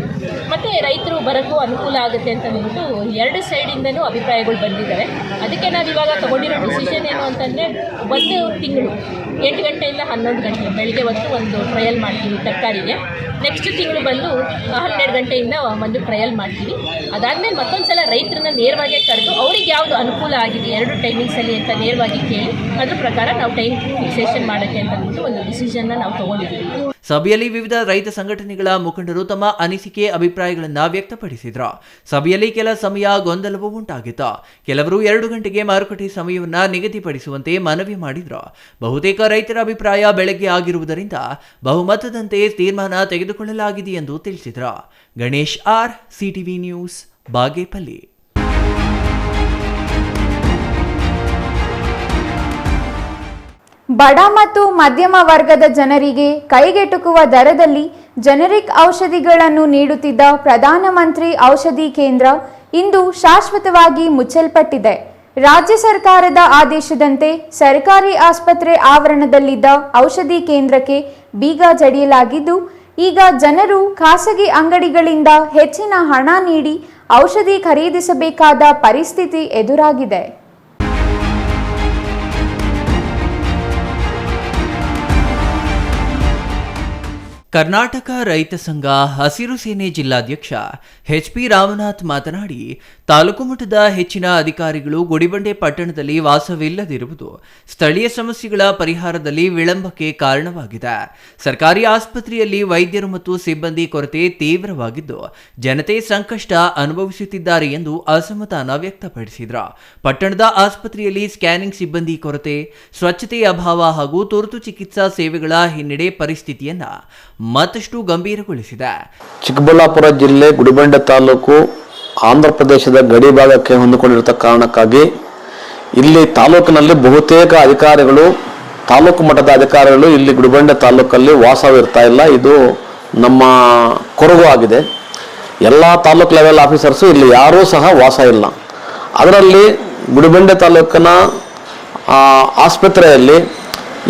ಮತ್ತು ರೈತರು ಬರೋಕ್ಕೂ ಅನುಕೂಲ ಆಗುತ್ತೆ ಅಂತ ಅಂದ್ಬಿಟ್ಟು 2 ಸೈಡಿಂದನೂ ಅಭಿಪ್ರಾಯಗಳು ಬಂದಿದ್ದಾವೆ. ಅದಕ್ಕೆ ನಾವು ಇವಾಗ ತೊಗೊಂಡಿರೋ ಡಿಸಿಷನ್ ಏನು ಅಂತಂದರೆ, 1 ತಿಂಗಳು 8 ಗಂಟೆಯಿಂದ 11 ಗಂಟೆ ಬೆಳಗ್ಗೆ ಹೊತ್ತು ಒಂದು ಟ್ರಯಲ್ ಮಾಡ್ತೀವಿ ತರಕಾರಿಗೆ. ನೆಕ್ಸ್ಟ್ ತಿಂಗಳು ಬಂದು 12 ಗಂಟೆಯಿಂದ ಒಂದು ಟ್ರಯಲ್ ಮಾಡ್ತೀವಿ. ಅದಾದಮೇಲೆ ಮತ್ತೊಂದು ಸಲ ರೈತರನ್ನ ನೇರವಾಗಿ ಕರೆದು ಅವ್ರಿಗೆ ಯಾವುದು ಅನುಕೂಲ ಆಗಿದೆ 2 ಟೈಮಿಂಗ್ಸಲ್ಲಿ ಅಂತ ನೇರವಾಗಿ ಕೇಳಿ ಅದ್ರ ಪ್ರಕಾರ ನಾವು ಟೈಮ್ ಫಿಕ್ಸೇಷನ್ ಮಾಡೋಕ್ಕೆ ಅಂತ ಅಂದ್ಬಿಟ್ಟು ಒಂದು ಡಿಸಿಷನ್ನ ನಾವು ತೊಗೊಂಡಿದ್ದೀವಿ. ಸಭೆಯಲ್ಲಿ ವಿವಿಧ ರೈತ ಸಂಘಟನೆಗಳ ಮುಖಂಡರು ತಮ್ಮ ಅನಿಸಿಕೆ ಅಭಿಪ್ರಾಯಗಳನ್ನು ವ್ಯಕ್ತಪಡಿಸಿದ್ರು. ಸಭೆಯಲ್ಲಿ ಕೆಲ ಸಮಯ ಗೊಂದಲವೂ ಉಂಟಾಗಿತ್ತು. ಕೆಲವರು 2 ಗಂಟೆಗೆ ಮಾರುಕಟ್ಟೆ ಸಮಯವನ್ನು ನಿಗದಿಪಡಿಸುವಂತೆ ಮನವಿ ಮಾಡಿದ್ರು. ಬಹುತೇಕ ರೈತರ ಅಭಿಪ್ರಾಯ ಬೆಳಗ್ಗೆ ಆಗಿರುವುದರಿಂದ ಬಹುಮತದಂತೆ ತೀರ್ಮಾನ ತೆಗೆದುಕೊಳ್ಳಲಾಗಿದೆ ಎಂದು ತಿಳಿಸಿದ್ರು. Ganesh R, CTV news, Bagepalli. ಬಡ ಮತ್ತು ಮಧ್ಯಮ ವರ್ಗದ ಜನರಿಗೆ ಕೈಗೆಟುಕುವ ದರದಲ್ಲಿ ಜನರಿಕ್ ಔಷಧಿಗಳನ್ನು ನೀಡುತ್ತಿದ್ದ ಪ್ರಧಾನಮಂತ್ರಿ ಔಷಧಿ ಕೇಂದ್ರ ಇಂದು ಶಾಶ್ವತವಾಗಿ ಮುಚ್ಚಲ್ಪಟ್ಟಿದೆ. ರಾಜ್ಯ ಸರ್ಕಾರದ ಆದೇಶದಂತೆ ಸರ್ಕಾರಿ ಆಸ್ಪತ್ರೆ ಆವರಣದಲ್ಲಿದ್ದ ಔಷಧಿ ಕೇಂದ್ರಕ್ಕೆ ಬೀಗ ಜಡಿಯಲಾಗಿದ್ದು, ಈಗ ಜನರು ಖಾಸಗಿ ಅಂಗಡಿಗಳಿಂದ ಹೆಚ್ಚಿನ ಹಣ ನೀಡಿ ಔಷಧಿ ಖರೀದಿಸಬೇಕಾದ ಪರಿಸ್ಥಿತಿ ಎದುರಾಗಿದೆ. ಕರ್ನಾಟಕ ರೈತ ಸಂಘ ಹಸಿರು ಸೇನೆ ಜಿಲ್ಲಾಧ್ಯಕ್ಷ ಎಚ್.ಪಿ. ರಾಮನಾಥ್ ಮಾತನಾಡಿ, ತಾಲೂಕು ಮಟ್ಟದ ಹೆಚ್ಚಿನ ಅಧಿಕಾರಿಗಳು ಗುಡಿಬಂಡೆ ಪಟ್ಟಣದಲ್ಲಿ ವಾಸವಿಲ್ಲದಿರುವುದು ಸ್ಥಳೀಯ ಸಮಸ್ಯೆಗಳ ಪರಿಹಾರದಲ್ಲಿ ವಿಳಂಬಕ್ಕೆ ಕಾರಣವಾಗಿದೆ. ಸರ್ಕಾರಿ ಆಸ್ಪತ್ರೆಯಲ್ಲಿ ವೈದ್ಯರು ಮತ್ತು ಸಿಬ್ಬಂದಿ ಕೊರತೆ ತೀವ್ರವಾಗಿದ್ದು ಜನತೆ ಸಂಕಷ್ಟ ಅನುಭವಿಸುತ್ತಿದ್ದಾರೆ ಎಂದು ಅಸಮಾಧಾನ ವ್ಯಕ್ತಪಡಿಸಿದರು. ಪಟ್ಟಣದ ಆಸ್ಪತ್ರೆಯಲ್ಲಿ ಸ್ಕ್ಯಾನಿಂಗ್ ಸಿಬ್ಬಂದಿ ಕೊರತೆ, ಸ್ವಚ್ಛತೆ ಅಭಾವ ಹಾಗೂ ತುರ್ತು ಚಿಕಿತ್ಸಾ ಸೇವೆಗಳ ಹಿನ್ನಡೆ ಪರಿಸ್ಥಿತಿಯನ್ನ ಮತ್ತಷ್ಟು ಗಂಭೀರಗೊಳಿಸಿದೆ. ಚಿಕ್ಕಬಳ್ಳಾಪುರ ಜಿಲ್ಲೆ ಗುಡಿಬಂಡೆ ತಾಲೂಕು ಆಂಧ್ರ ಪ್ರದೇಶದ ಗಡಿ ಭಾಗಕ್ಕೆ ಹೊಂದಿಕೊಂಡಿರುವ ಕಾರಣಕ್ಕಾಗಿ ಇಲ್ಲಿ ತಾಲೂಕಿನಲ್ಲಿ ಬಹುತೇಕ ಅಧಿಕಾರಿಗಳು, ತಾಲೂಕು ಮಟ್ಟದ ಅಧಿಕಾರಿಗಳು ಇಲ್ಲಿ ಗುಡಿಬಂಡೆ ತಾಲೂಕಲ್ಲಿ ವಾಸವಿರ್ತಾ ಇಲ್ಲ. ಇದು ನಮ್ಮ ಕೊರಗು ಆಗಿದೆ. ಎಲ್ಲ ತಾಲೂಕು ಲೆವೆಲ್ ಆಫೀಸರ್ಸು ಇಲ್ಲಿ ಯಾರೂ ಸಹ ವಾಸ ಇಲ್ಲ. ಅದರಲ್ಲಿ ಗುಡಿಬಂಡೆ ತಾಲೂಕಿನ ಆಸ್ಪತ್ರೆಯಲ್ಲಿ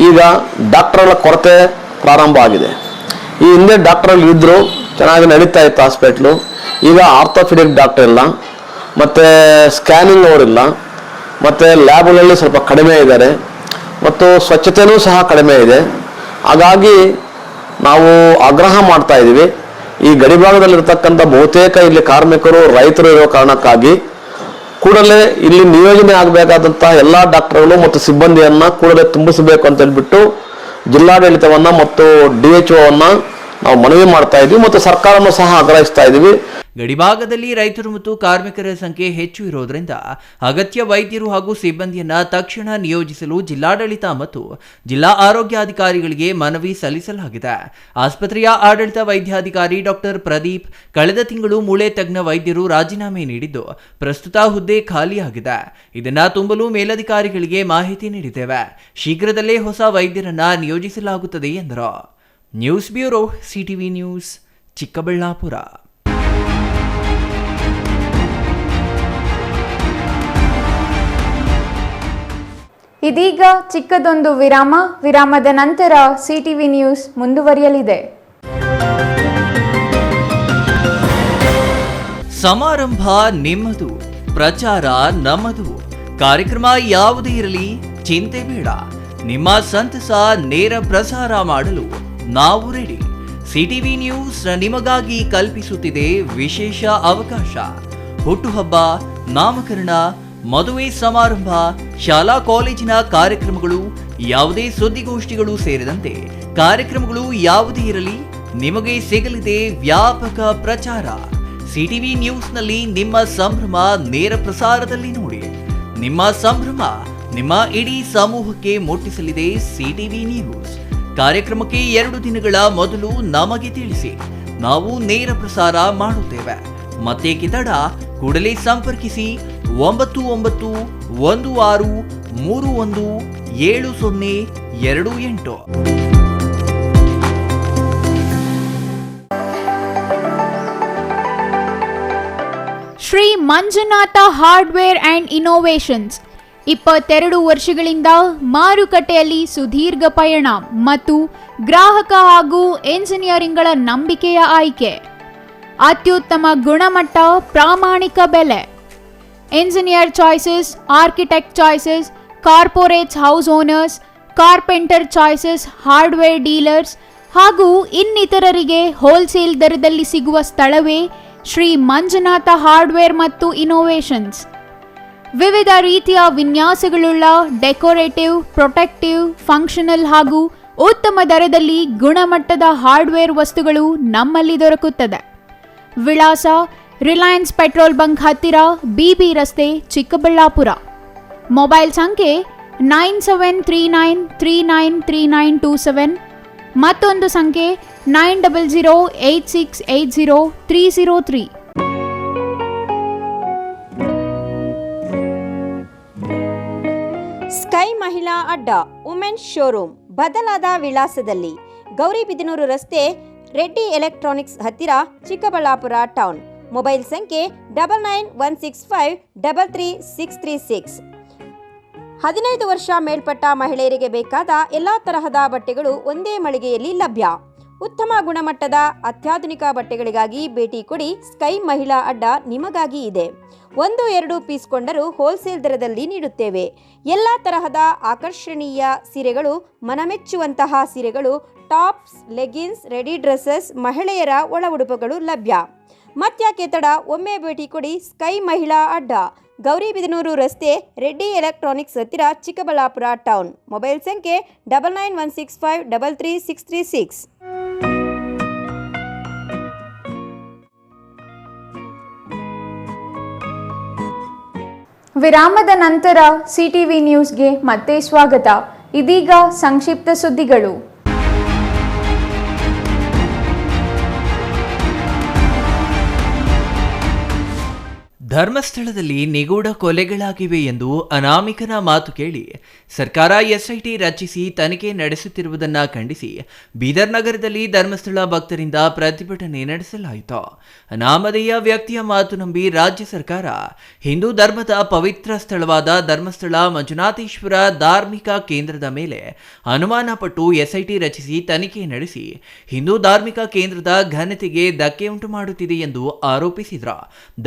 ಈಗ ಡಾಕ್ಟರ್ಗಳ ಕೊರತೆ ಪ್ರಾರಂಭ ಆಗಿದೆ. ಈ ಹಿಂದೆ ಡಾಕ್ಟರ್ಗಳು ಇದ್ದರು, ಚೆನ್ನಾಗಿ ನಡೀತಾ ಇತ್ತು ಹಾಸ್ಪಿಟ್ಲು. ಈಗ ಆರ್ಥೋಪೆಡಿಕ್ ಡಾಕ್ಟರ್ ಇಲ್ಲ, ಮತ್ತು ಸ್ಕ್ಯಾನಿಂಗ್ ಅವರಿಲ್ಲ, ಮತ್ತು ಲ್ಯಾಬ್ಗಳಲ್ಲಿ ಸ್ವಲ್ಪ ಕಡಿಮೆ ಇದ್ದಾರೆ, ಮತ್ತು ಸ್ವಚ್ಛತೆಯೂ ಸಹ ಕಡಿಮೆ ಇದೆ. ಹಾಗಾಗಿ ನಾವು ಆಗ್ರಹ ಮಾಡ್ತಾ ಇದ್ದೀವಿ, ಈ ಗಡಿಭಾಗದಲ್ಲಿರ್ತಕ್ಕಂಥ ಬಹುತೇಕ ಇಲ್ಲಿ ಕಾರ್ಮಿಕರು, ರೈತರು ಇರೋ ಕಾರಣಕ್ಕಾಗಿ ಕೂಡಲೇ ಇಲ್ಲಿ ನಿಯೋಜನೆ ಆಗಬೇಕಾದಂಥ ಎಲ್ಲ ಡಾಕ್ಟರ್ಗಳು ಮತ್ತು ಸಿಬ್ಬಂದಿಯನ್ನು ಕೂಡಲೇ ತುಂಬಿಸಬೇಕು ಅಂತ ಹೇಳ್ಬಿಟ್ಟು ಜಿಲ್ಲಾಡಳಿತವನ್ನು ಮತ್ತು DHOವನ್ನು ನಾವು ಮನವಿ ಮಾಡ್ತಾ ಇದ್ದೀವಿ ಮತ್ತು ಸರ್ಕಾರವನ್ನು ಸಹ ಆಗ್ರಹಿಸ್ತಾ ಇದ್ದೀವಿ. ಗಡಿಭಾಗದಲ್ಲಿ ರೈತರು ಮತ್ತು ಕಾರ್ಮಿಕರ ಸಂಖ್ಯೆ ಹೆಚ್ಚು ಇರೋದ್ರಿಂದ ಅಗತ್ಯ ವೈದ್ಯರು ಹಾಗೂ ಸಿಬ್ಬಂದಿಯನ್ನ ತಕ್ಷಣ ನಿಯೋಜಿಸಲು ಜಿಲ್ಲಾಡಳಿತ ಮತ್ತು ಜಿಲ್ಲಾ ಆರೋಗ್ಯಾಧಿಕಾರಿಗಳಿಗೆ ಮನವಿ ಸಲ್ಲಿಸಲಾಗಿದೆ. ಆಸ್ಪತ್ರೆಯ ಆಡಳಿತ ವೈದ್ಯಾಧಿಕಾರಿ ಡಾಕ್ಟರ್ ಪ್ರದೀಪ್ ಕಳೆದ ತಿಂಗಳು ಮೂಳೆ ತಜ್ಞ ವೈದ್ಯರು ರಾಜೀನಾಮೆ ನೀಡಿದ್ದು ಪ್ರಸ್ತುತ ಹುದ್ದೆ ಖಾಲಿಯಾಗಿದೆ. ಇದನ್ನ ತುಂಬಲು ಮೇಲಧಿಕಾರಿಗಳಿಗೆ ಮಾಹಿತಿ ನೀಡಿದ್ದೇವೆ. ಶೀಘ್ರದಲ್ಲೇ ಹೊಸ ವೈದ್ಯರನ್ನ ನಿಯೋಜಿಸಲಾಗುತ್ತದೆ ಎಂದರು. News bureau, CTV news, Chikkaballapur. ಇದೀಗ ಚಿಕ್ಕದೊಂದು ವಿರಾಮದ ನಂತರ ಸಿಟಿವಿ ನ್ಯೂಸ್ ಮುಂದುವರಿಯಲಿದೆ. ಸಮಾರಂಭ ನಿಮ್ಮದು, ಪ್ರಚಾರ ನಮ್ಮದು. ಕಾರ್ಯಕ್ರಮ ಯಾವುದೇ ಇರಲಿ ಚಿಂತೆ ಬೇಡ. ನಿಮ್ಮ ಸಂತಸ ನೇರ ಪ್ರಸಾರ ಮಾಡಲು ನಾವು ರೆಡಿ. ಸಿಟಿವಿ ನ್ಯೂಸ್ ನಿಮಗಾಗಿ ಕಲ್ಪಿಸುತ್ತಿದೆ ವಿಶೇಷ ಅವಕಾಶ. ಹುಟ್ಟುಹಬ್ಬ, ನಾಮಕರಣ, ಮದುವೆ ಸಮಾರಂಭ, ಶಾಲಾ ಕಾಲೇಜಿನ ಕಾರ್ಯಕ್ರಮಗಳು, ಯಾವುದೇ ಸುದ್ದಿಗೋಷ್ಠಿಗಳು ಸೇರಿದಂತೆ ಕಾರ್ಯಕ್ರಮಗಳು ಯಾವುದೇ ಇರಲಿ ನಿಮಗೆ ಸಿಗಲಿದೆ ವ್ಯಾಪಕ ಪ್ರಚಾರ. ಸಿಟಿವಿ ನ್ಯೂಸ್ನಲ್ಲಿ ನಿಮ್ಮ ಸಂಭ್ರಮ ನೇರ ಪ್ರಸಾರದಲ್ಲಿ ನೋಡಿ. ನಿಮ್ಮ ಸಂಭ್ರಮ ನಿಮ್ಮ ಇಡೀ ಸಮೂಹಕ್ಕೆ ಮುಟ್ಟಿಸಲಿದೆ ಸಿಟಿವಿ ನ್ಯೂಸ್. ಕಾರ್ಯಕ್ರಮಕ್ಕೆ 2 ದಿನಗಳ ಮೊದಲು ನಮಗೆ ತಿಳಿಸಿ, ನಾವು ನೇರ ಪ್ರಸಾರ ಮಾಡುತ್ತೇವೆ. ಮತ್ತೇಕೆ ತಡ, ಕೂಡಲೇ ಸಂಪರ್ಕಿಸಿ 9916317028. Shri Manjunatha hardware and innovations 22 ವರ್ಷಗಳಿಂದ ಮಾರುಕಟ್ಟೆಯಲ್ಲಿ ಸುದೀರ್ಘ ಪಯಣ ಮತ್ತು ಗ್ರಾಹಕ ಹಾಗೂ ಎಂಜಿನಿಯರಿಂಗ್ಗಳ ನಂಬಿಕೆಯ ಆಯ್ಕೆ. ಅತ್ಯುತ್ತಮ ಗುಣಮಟ್ಟ, ಪ್ರಾಮಾಣಿಕ ಬೆಲೆ. Engineer choices, architect choices, corporates house owners, carpenter choices, hardware dealers ಹಾಗೂ ಇನ್ನಿತರರಿಗೆ ಹೋಲ್ಸೇಲ್ ದರದಲ್ಲಿ ಸಿಗುವ ಸ್ಥಳವೇ ಶ್ರೀ ಮಂಜುನಾಥ ಹಾರ್ಡ್ವೇರ್ ಮತ್ತು ಇನೋವೇಷನ್ಸ್. ವಿವಿಧ ರೀತಿಯ ವಿನ್ಯಾಸಗಳುಳ್ಳ ಡೆಕೋರೇಟಿವ್, ಪ್ರೊಟೆಕ್ಟಿವ್, ಫಂಕ್ಷನಲ್ ಹಾಗೂ ಉತ್ತಮ ದರದಲ್ಲಿ ಗುಣಮಟ್ಟದ ಹಾರ್ಡ್ವೇರ್ ವಸ್ತುಗಳು ನಮ್ಮಲ್ಲಿ ದೊರಕುತ್ತದೆ. ವಿಳಾಸ: ರಿಲಯನ್ಸ್ ಪೆಟ್ರೋಲ್ ಬಂಕ್ ಹತ್ತಿರ, BB ರಸ್ತೆ, ಚಿಕ್ಕಬಳ್ಳಾಪುರ. ಮೊಬೈಲ್ ಸಂಖ್ಯೆ 9739393927, ಮತ್ತೊಂದು ಸಂಖ್ಯೆ 9008680303. ಸ್ಕೈ ಮಹಿಳಾ ಅಡ್ಡ ವುಮೆನ್ಸ್ ಶೋರೂಮ್ ಬದಲಾದ ವಿಳಾಸದಲ್ಲಿ, ಗೌರಿಬಿದನೂರು ರಸ್ತೆ, ರೆಡ್ಡಿ ಎಲೆಕ್ಟ್ರಾನಿಕ್ಸ್ ಹತ್ತಿರ, ಚಿಕ್ಕಬಳ್ಳಾಪುರ ಟೌನ್. ಮೊಬೈಲ್ ಸಂಖ್ಯೆ 9916533636. 15 ವರ್ಷ ಮೇಲ್ಪಟ್ಟ ಮಹಿಳೆಯರಿಗೆ ಬೇಕಾದ ಎಲ್ಲ ತರಹದ ಬಟ್ಟೆಗಳು ಒಂದೇ ಮಳಿಗೆಯಲ್ಲಿ ಲಭ್ಯ. ಉತ್ತಮ ಗುಣಮಟ್ಟದ ಅತ್ಯಾಧುನಿಕ ಬಟ್ಟೆಗಳಿಗಾಗಿ ಭೇಟಿ ಕೊಡಿ. ಸ್ಕೈ ಮಹಿಳಾ ಅಡ್ಡ ನಿಮಗಾಗಿ ಇದೆ. 1-2 ಪೀಸ್ ಕೊಂಡರೂ ಹೋಲ್ಸೇಲ್ ದರದಲ್ಲಿ ನೀಡುತ್ತೇವೆ. ಎಲ್ಲ ತರಹದ ಆಕರ್ಷಣೀಯ ಸೀರೆಗಳು, ಮನಮೆಚ್ಚುವಂತಹ ಸೀರೆಗಳು, ಟಾಪ್ಸ್, ಲೆಗಿನ್ಸ್, ರೆಡಿ ಡ್ರೆಸ್ಸಸ್, ಮಹಿಳೆಯರ ಒಳ ಉಡುಪುಗಳು ಲಭ್ಯ. ಮತ್ಯಾಕೆ ತಡ, ಒಮ್ಮೆ ಭೇಟಿ ಕೊಡಿ. ಸ್ಕೈ ಮಹಿಳಾ ಅಡ್ಡ, ಗೌರಿಬಿದನೂರು ರಸ್ತೆ, ರೆಡ್ಡಿ ಎಲೆಕ್ಟ್ರಾನಿಕ್ಸ್ ಹತ್ತಿರ, ಚಿಕ್ಕಬಳ್ಳಾಪುರ ಟೌನ್. ಮೊಬೈಲ್ ಸಂಖ್ಯೆ 9916533636. ವಿರಾಮದ ನಂತರ ಸಿಟಿವಿ ನ್ಯೂಸ್ಗೆ ಮತ್ತೆ ಸ್ವಾಗತ. ಇದೀಗ ಸಂಕ್ಷಿಪ್ತ ಸುದ್ದಿಗಳು. ಧರ್ಮಸ್ಥಳದಲ್ಲಿ ನಿಗೂಢ ಕೊಲೆಗಳಾಗಿವೆ ಎಂದು ಅನಾಮಿಕನ ಮಾತು ಕೇಳಿ ಸರ್ಕಾರ ಎಸ್ಐಟಿ ರಚಿಸಿ ತನಿಖೆ ನಡೆಸುತ್ತಿರುವುದನ್ನು ಖಂಡಿಸಿ ಬೀದರ್ ನಗರದಲ್ಲಿ ಧರ್ಮಸ್ಥಳ ಭಕ್ತರಿಂದ ಪ್ರತಿಭಟನೆ ನಡೆಸಲಾಯಿತು. ಅನಾಮಧೇಯ ವ್ಯಕ್ತಿಯ ಮಾತು ನಂಬಿ ರಾಜ್ಯ ಸರ್ಕಾರ ಹಿಂದೂ ಧರ್ಮದ ಪವಿತ್ರ ಸ್ಥಳವಾದ ಧರ್ಮಸ್ಥಳ ಮಂಜುನಾಥೇಶ್ವರ ಧಾರ್ಮಿಕ ಕೇಂದ್ರದ ಮೇಲೆ ಅನುಮಾನ ಪಟ್ಟು ಎಸ್ಐಟಿ ರಚಿಸಿ ತನಿಖೆ ನಡೆಸಿ ಹಿಂದೂ ಧಾರ್ಮಿಕ ಕೇಂದ್ರದ ಘನತೆಗೆ ಧಕ್ಕೆ ಉಂಟು ಮಾಡುತ್ತಿದೆ ಎಂದು ಆರೋಪಿಸಿದರು.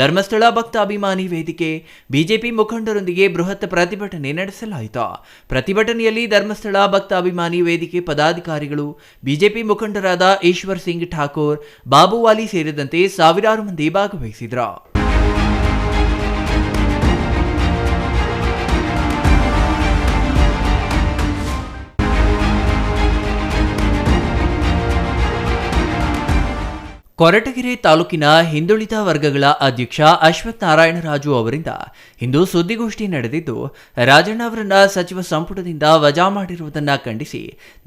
ಧರ್ಮಸ್ಥಳ ಭಕ್ತಾಭಿಮಾನಿ ವೇದಿಕೆ, ಬಿಜೆಪಿ ಮುಖಂಡರೊಂದಿಗೆ ಬೃಹತ್ ಪ್ರತಿಭಟನೆ ನಡೆಸಲಾಯಿತು. ಪ್ರತಿಭಟನೆಯಲ್ಲಿ ಧರ್ಮಸ್ಥಳ ಭಕ್ತಾಭಿಮಾನಿ ವೇದಿಕೆ ಪದಾಧಿಕಾರಿಗಳು, ಬಿಜೆಪಿ ಮುಖಂಡರಾದ ಈಶ್ವರ್ ಸಿಂಗ್ ಠಾಕೂರ್, ಬಾಬುವಾಲಿ ಸೇರಿದಂತೆ ಸಾವಿರಾರು ಮಂದಿ ಭಾಗವಹಿಸಿದರು. ಕೊರಟಗೆರೆ ತಾಲೂಕಿನ ಹಿಂದುಳಿದ ವರ್ಗಗಳ ಅಧ್ಯಕ್ಷ ಅಶ್ವಥ್ ನಾರಾಯಣರಾಜು ಅವರಿಂದ ಇಂದು ಸುದ್ದಿಗೋಷ್ಠಿ ನಡೆದಿದ್ದು, ರಾಜಣ್ಣ ಅವರನ್ನ ಸಚಿವ ಸಂಪುಟದಿಂದ ವಜಾ ಮಾಡಿರುವುದನ್ನು ಖಂಡಿಸಿ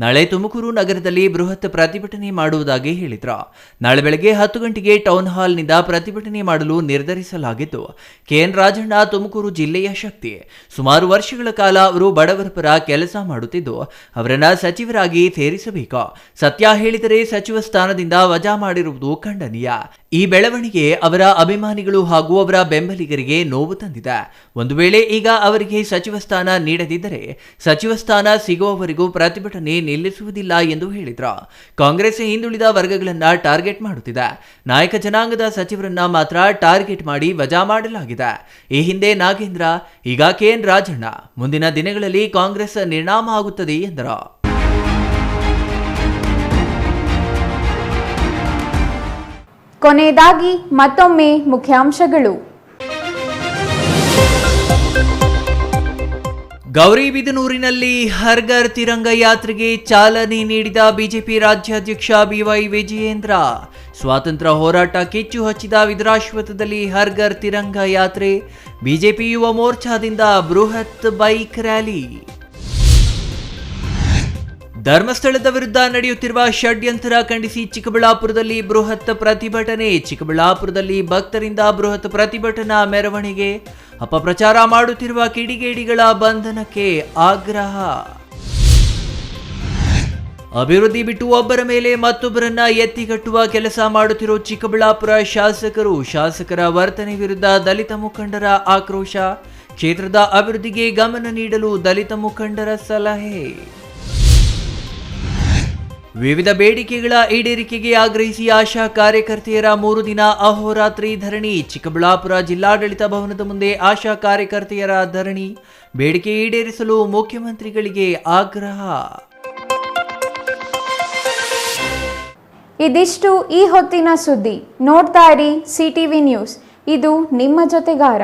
ನಾಳೆ ತುಮಕೂರು ನಗರದಲ್ಲಿ ಬೃಹತ್ ಪ್ರತಿಭಟನೆ ಮಾಡುವುದಾಗಿ ಹೇಳಿದ್ರು. ನಾಳೆ ಬೆಳಗ್ಗೆ 10 ಗಂಟೆಗೆ ಟೌನ್ ಹಾಲ್ನಿಂದ ಪ್ರತಿಭಟನೆ ಮಾಡಲು ನಿರ್ಧರಿಸಲಾಗಿದ್ದು, ಕೆಎನ್ ರಾಜಣ್ಣ ತುಮಕೂರು ಜಿಲ್ಲೆಯ ಶಕ್ತಿ. ಸುಮಾರು ವರ್ಷಗಳ ಕಾಲ ಅವರು ಬಡವರ ಪರ ಕೆಲಸ ಮಾಡುತ್ತಿದ್ದು, ಅವರನ್ನ ಸಚಿವರಾಗಿ ಸೇರಿಸಬೇಕು. ಸತ್ಯ ಹೇಳಿದರೆ ಸಚಿವ ಸ್ಥಾನದಿಂದ ವಜಾ ಮಾಡಿರುವುದು ಖಂಡನೀಯ. ಈ ಬೆಳವಣಿಗೆ ಅವರ ಅಭಿಮಾನಿಗಳು ಹಾಗೂ ಅವರ ಬೆಂಬಲಿಗರಿಗೆ ನೋವು ತಂದಿದೆ. ಒಂದು ವೇಳೆ ಈಗ ಅವರಿಗೆ ಸಚಿವ ಸ್ಥಾನ ನೀಡದಿದ್ದರೆ ಸಚಿವ ಸ್ಥಾನ ಸಿಗುವವರೆಗೂ ಪ್ರತಿಭಟನೆ ನಿಲ್ಲಿಸುವುದಿಲ್ಲ ಎಂದು ಹೇಳಿದ್ರು. ಕಾಂಗ್ರೆಸ್ ಹಿಂದುಳಿದ ವರ್ಗಗಳನ್ನ ಟಾರ್ಗೆಟ್ ಮಾಡುತ್ತಿದೆ. ನಾಯಕ ಜನಾಂಗದ ಸಚಿವರನ್ನ ಮಾತ್ರ ಟಾರ್ಗೆಟ್ ಮಾಡಿ ವಜಾ ಮಾಡಲಾಗಿದೆ. ಈ ಹಿಂದೆ ನಾಗೇಂದ್ರ, ಈಗ ಕೆಎನ್ ರಾಜಣ್ಣ. ಮುಂದಿನ ದಿನಗಳಲ್ಲಿ ಕಾಂಗ್ರೆಸ್ ನಿರ್ನಾಮ ಆಗುತ್ತದೆ ಎಂದರು. ಕೊನೆಯದಾಗಿ ಮತ್ತೊಮ್ಮೆ ಮುಖ್ಯಾಂಶಗಳು. ಗೌರಿಬಿದನೂರಿನಲ್ಲಿ ಹರ್ ಘರ್ ತಿರಂಗ ಯಾತ್ರೆಗೆ ಚಾಲನೆ ನೀಡಿದ ಬಿಜೆಪಿ ರಾಜ್ಯಾಧ್ಯಕ್ಷ ಬಿವೈ ವಿಜಯೇಂದ್ರ. ಸ್ವಾತಂತ್ರ್ಯ ಹೋರಾಟ ಕಿಚ್ಚು ಹಚ್ಚಿದ ವಿಧುರಾಶ್ವತ್ಥದಲ್ಲಿ ಹರ್ ಘರ್ ತಿರಂಗ ಯಾತ್ರೆ. ಬಿಜೆಪಿ ಯುವ ಮೋರ್ಚಾದಿಂದ ಬೃಹತ್ ಬೈಕ್ ರ್ಯಾಲಿ. ಧರ್ಮಸ್ಥಳದ ವಿರುದ್ಧ ನಡೆಯುತ್ತಿರುವ ಷಡ್ಯಂತ್ರ ಖಂಡಿಸಿ ಚಿಕ್ಕಬಳ್ಳಾಪುರದಲ್ಲಿ ಬೃಹತ್ ಪ್ರತಿಭಟನೆ. ಚಿಕ್ಕಬಳ್ಳಾಪುರದಲ್ಲಿ ಭಕ್ತರಿಂದ ಬೃಹತ್ ಪ್ರತಿಭಟನಾ ಮೆರವಣಿಗೆ. ಅಪಪ್ರಚಾರ ಮಾಡುತ್ತಿರುವ ಕಿಡಿಗೇಡಿಗಳ ಬಂಧನಕ್ಕೆ ಆಗ್ರಹ. ಅಭಿವೃದ್ಧಿ ಬಿಟ್ಟು ಒಬ್ಬರ ಮೇಲೆ ಮತ್ತೊಬ್ಬರನ್ನ ಎತ್ತಿಗಟ್ಟುವ ಕೆಲಸ ಮಾಡುತ್ತಿರೋ ಚಿಕ್ಕಬಳ್ಳಾಪುರ ಶಾಸಕರು. ಶಾಸಕರ ವರ್ತನೆ ವಿರುದ್ಧ ದಲಿತ ಮುಖಂಡರ ಆಕ್ರೋಶ. ಕ್ಷೇತ್ರದ ಅಭಿವೃದ್ಧಿಗೆ ಗಮನ ನೀಡಲು ದಲಿತ ಮುಖಂಡರ ಸಲಹೆ. ವಿವಿಧ ಬೇಡಿಕೆಗಳ ಈಡೇರಿಕೆಗೆ ಆಗ್ರಹಿಸಿ ಆಶಾ ಕಾರ್ಯಕರ್ತೆಯರ 3 ದಿನ ಅಹೋರಾತ್ರಿ ಧರಣಿ. ಚಿಕ್ಕಬಳ್ಳಾಪುರ ಜಿಲ್ಲಾಡಳಿತ ಭವನದ ಮುಂದೆ ಆಶಾ ಕಾರ್ಯಕರ್ತೆಯರ ಧರಣಿ. ಬೇಡಿಕೆ ಈಡೇರಿಸಲು ಮುಖ್ಯಮಂತ್ರಿಗಳಿಗೆ ಆಗ್ರಹ. ಇದಿಷ್ಟು ಈ ಹೊತ್ತಿನ ಸುದ್ದಿ. ನೋಡ್ತಾ ಇರಿ CTV ನ್ಯೂಸ್, ಇದು ನಿಮ್ಮ ಜೊತೆಗಾರ.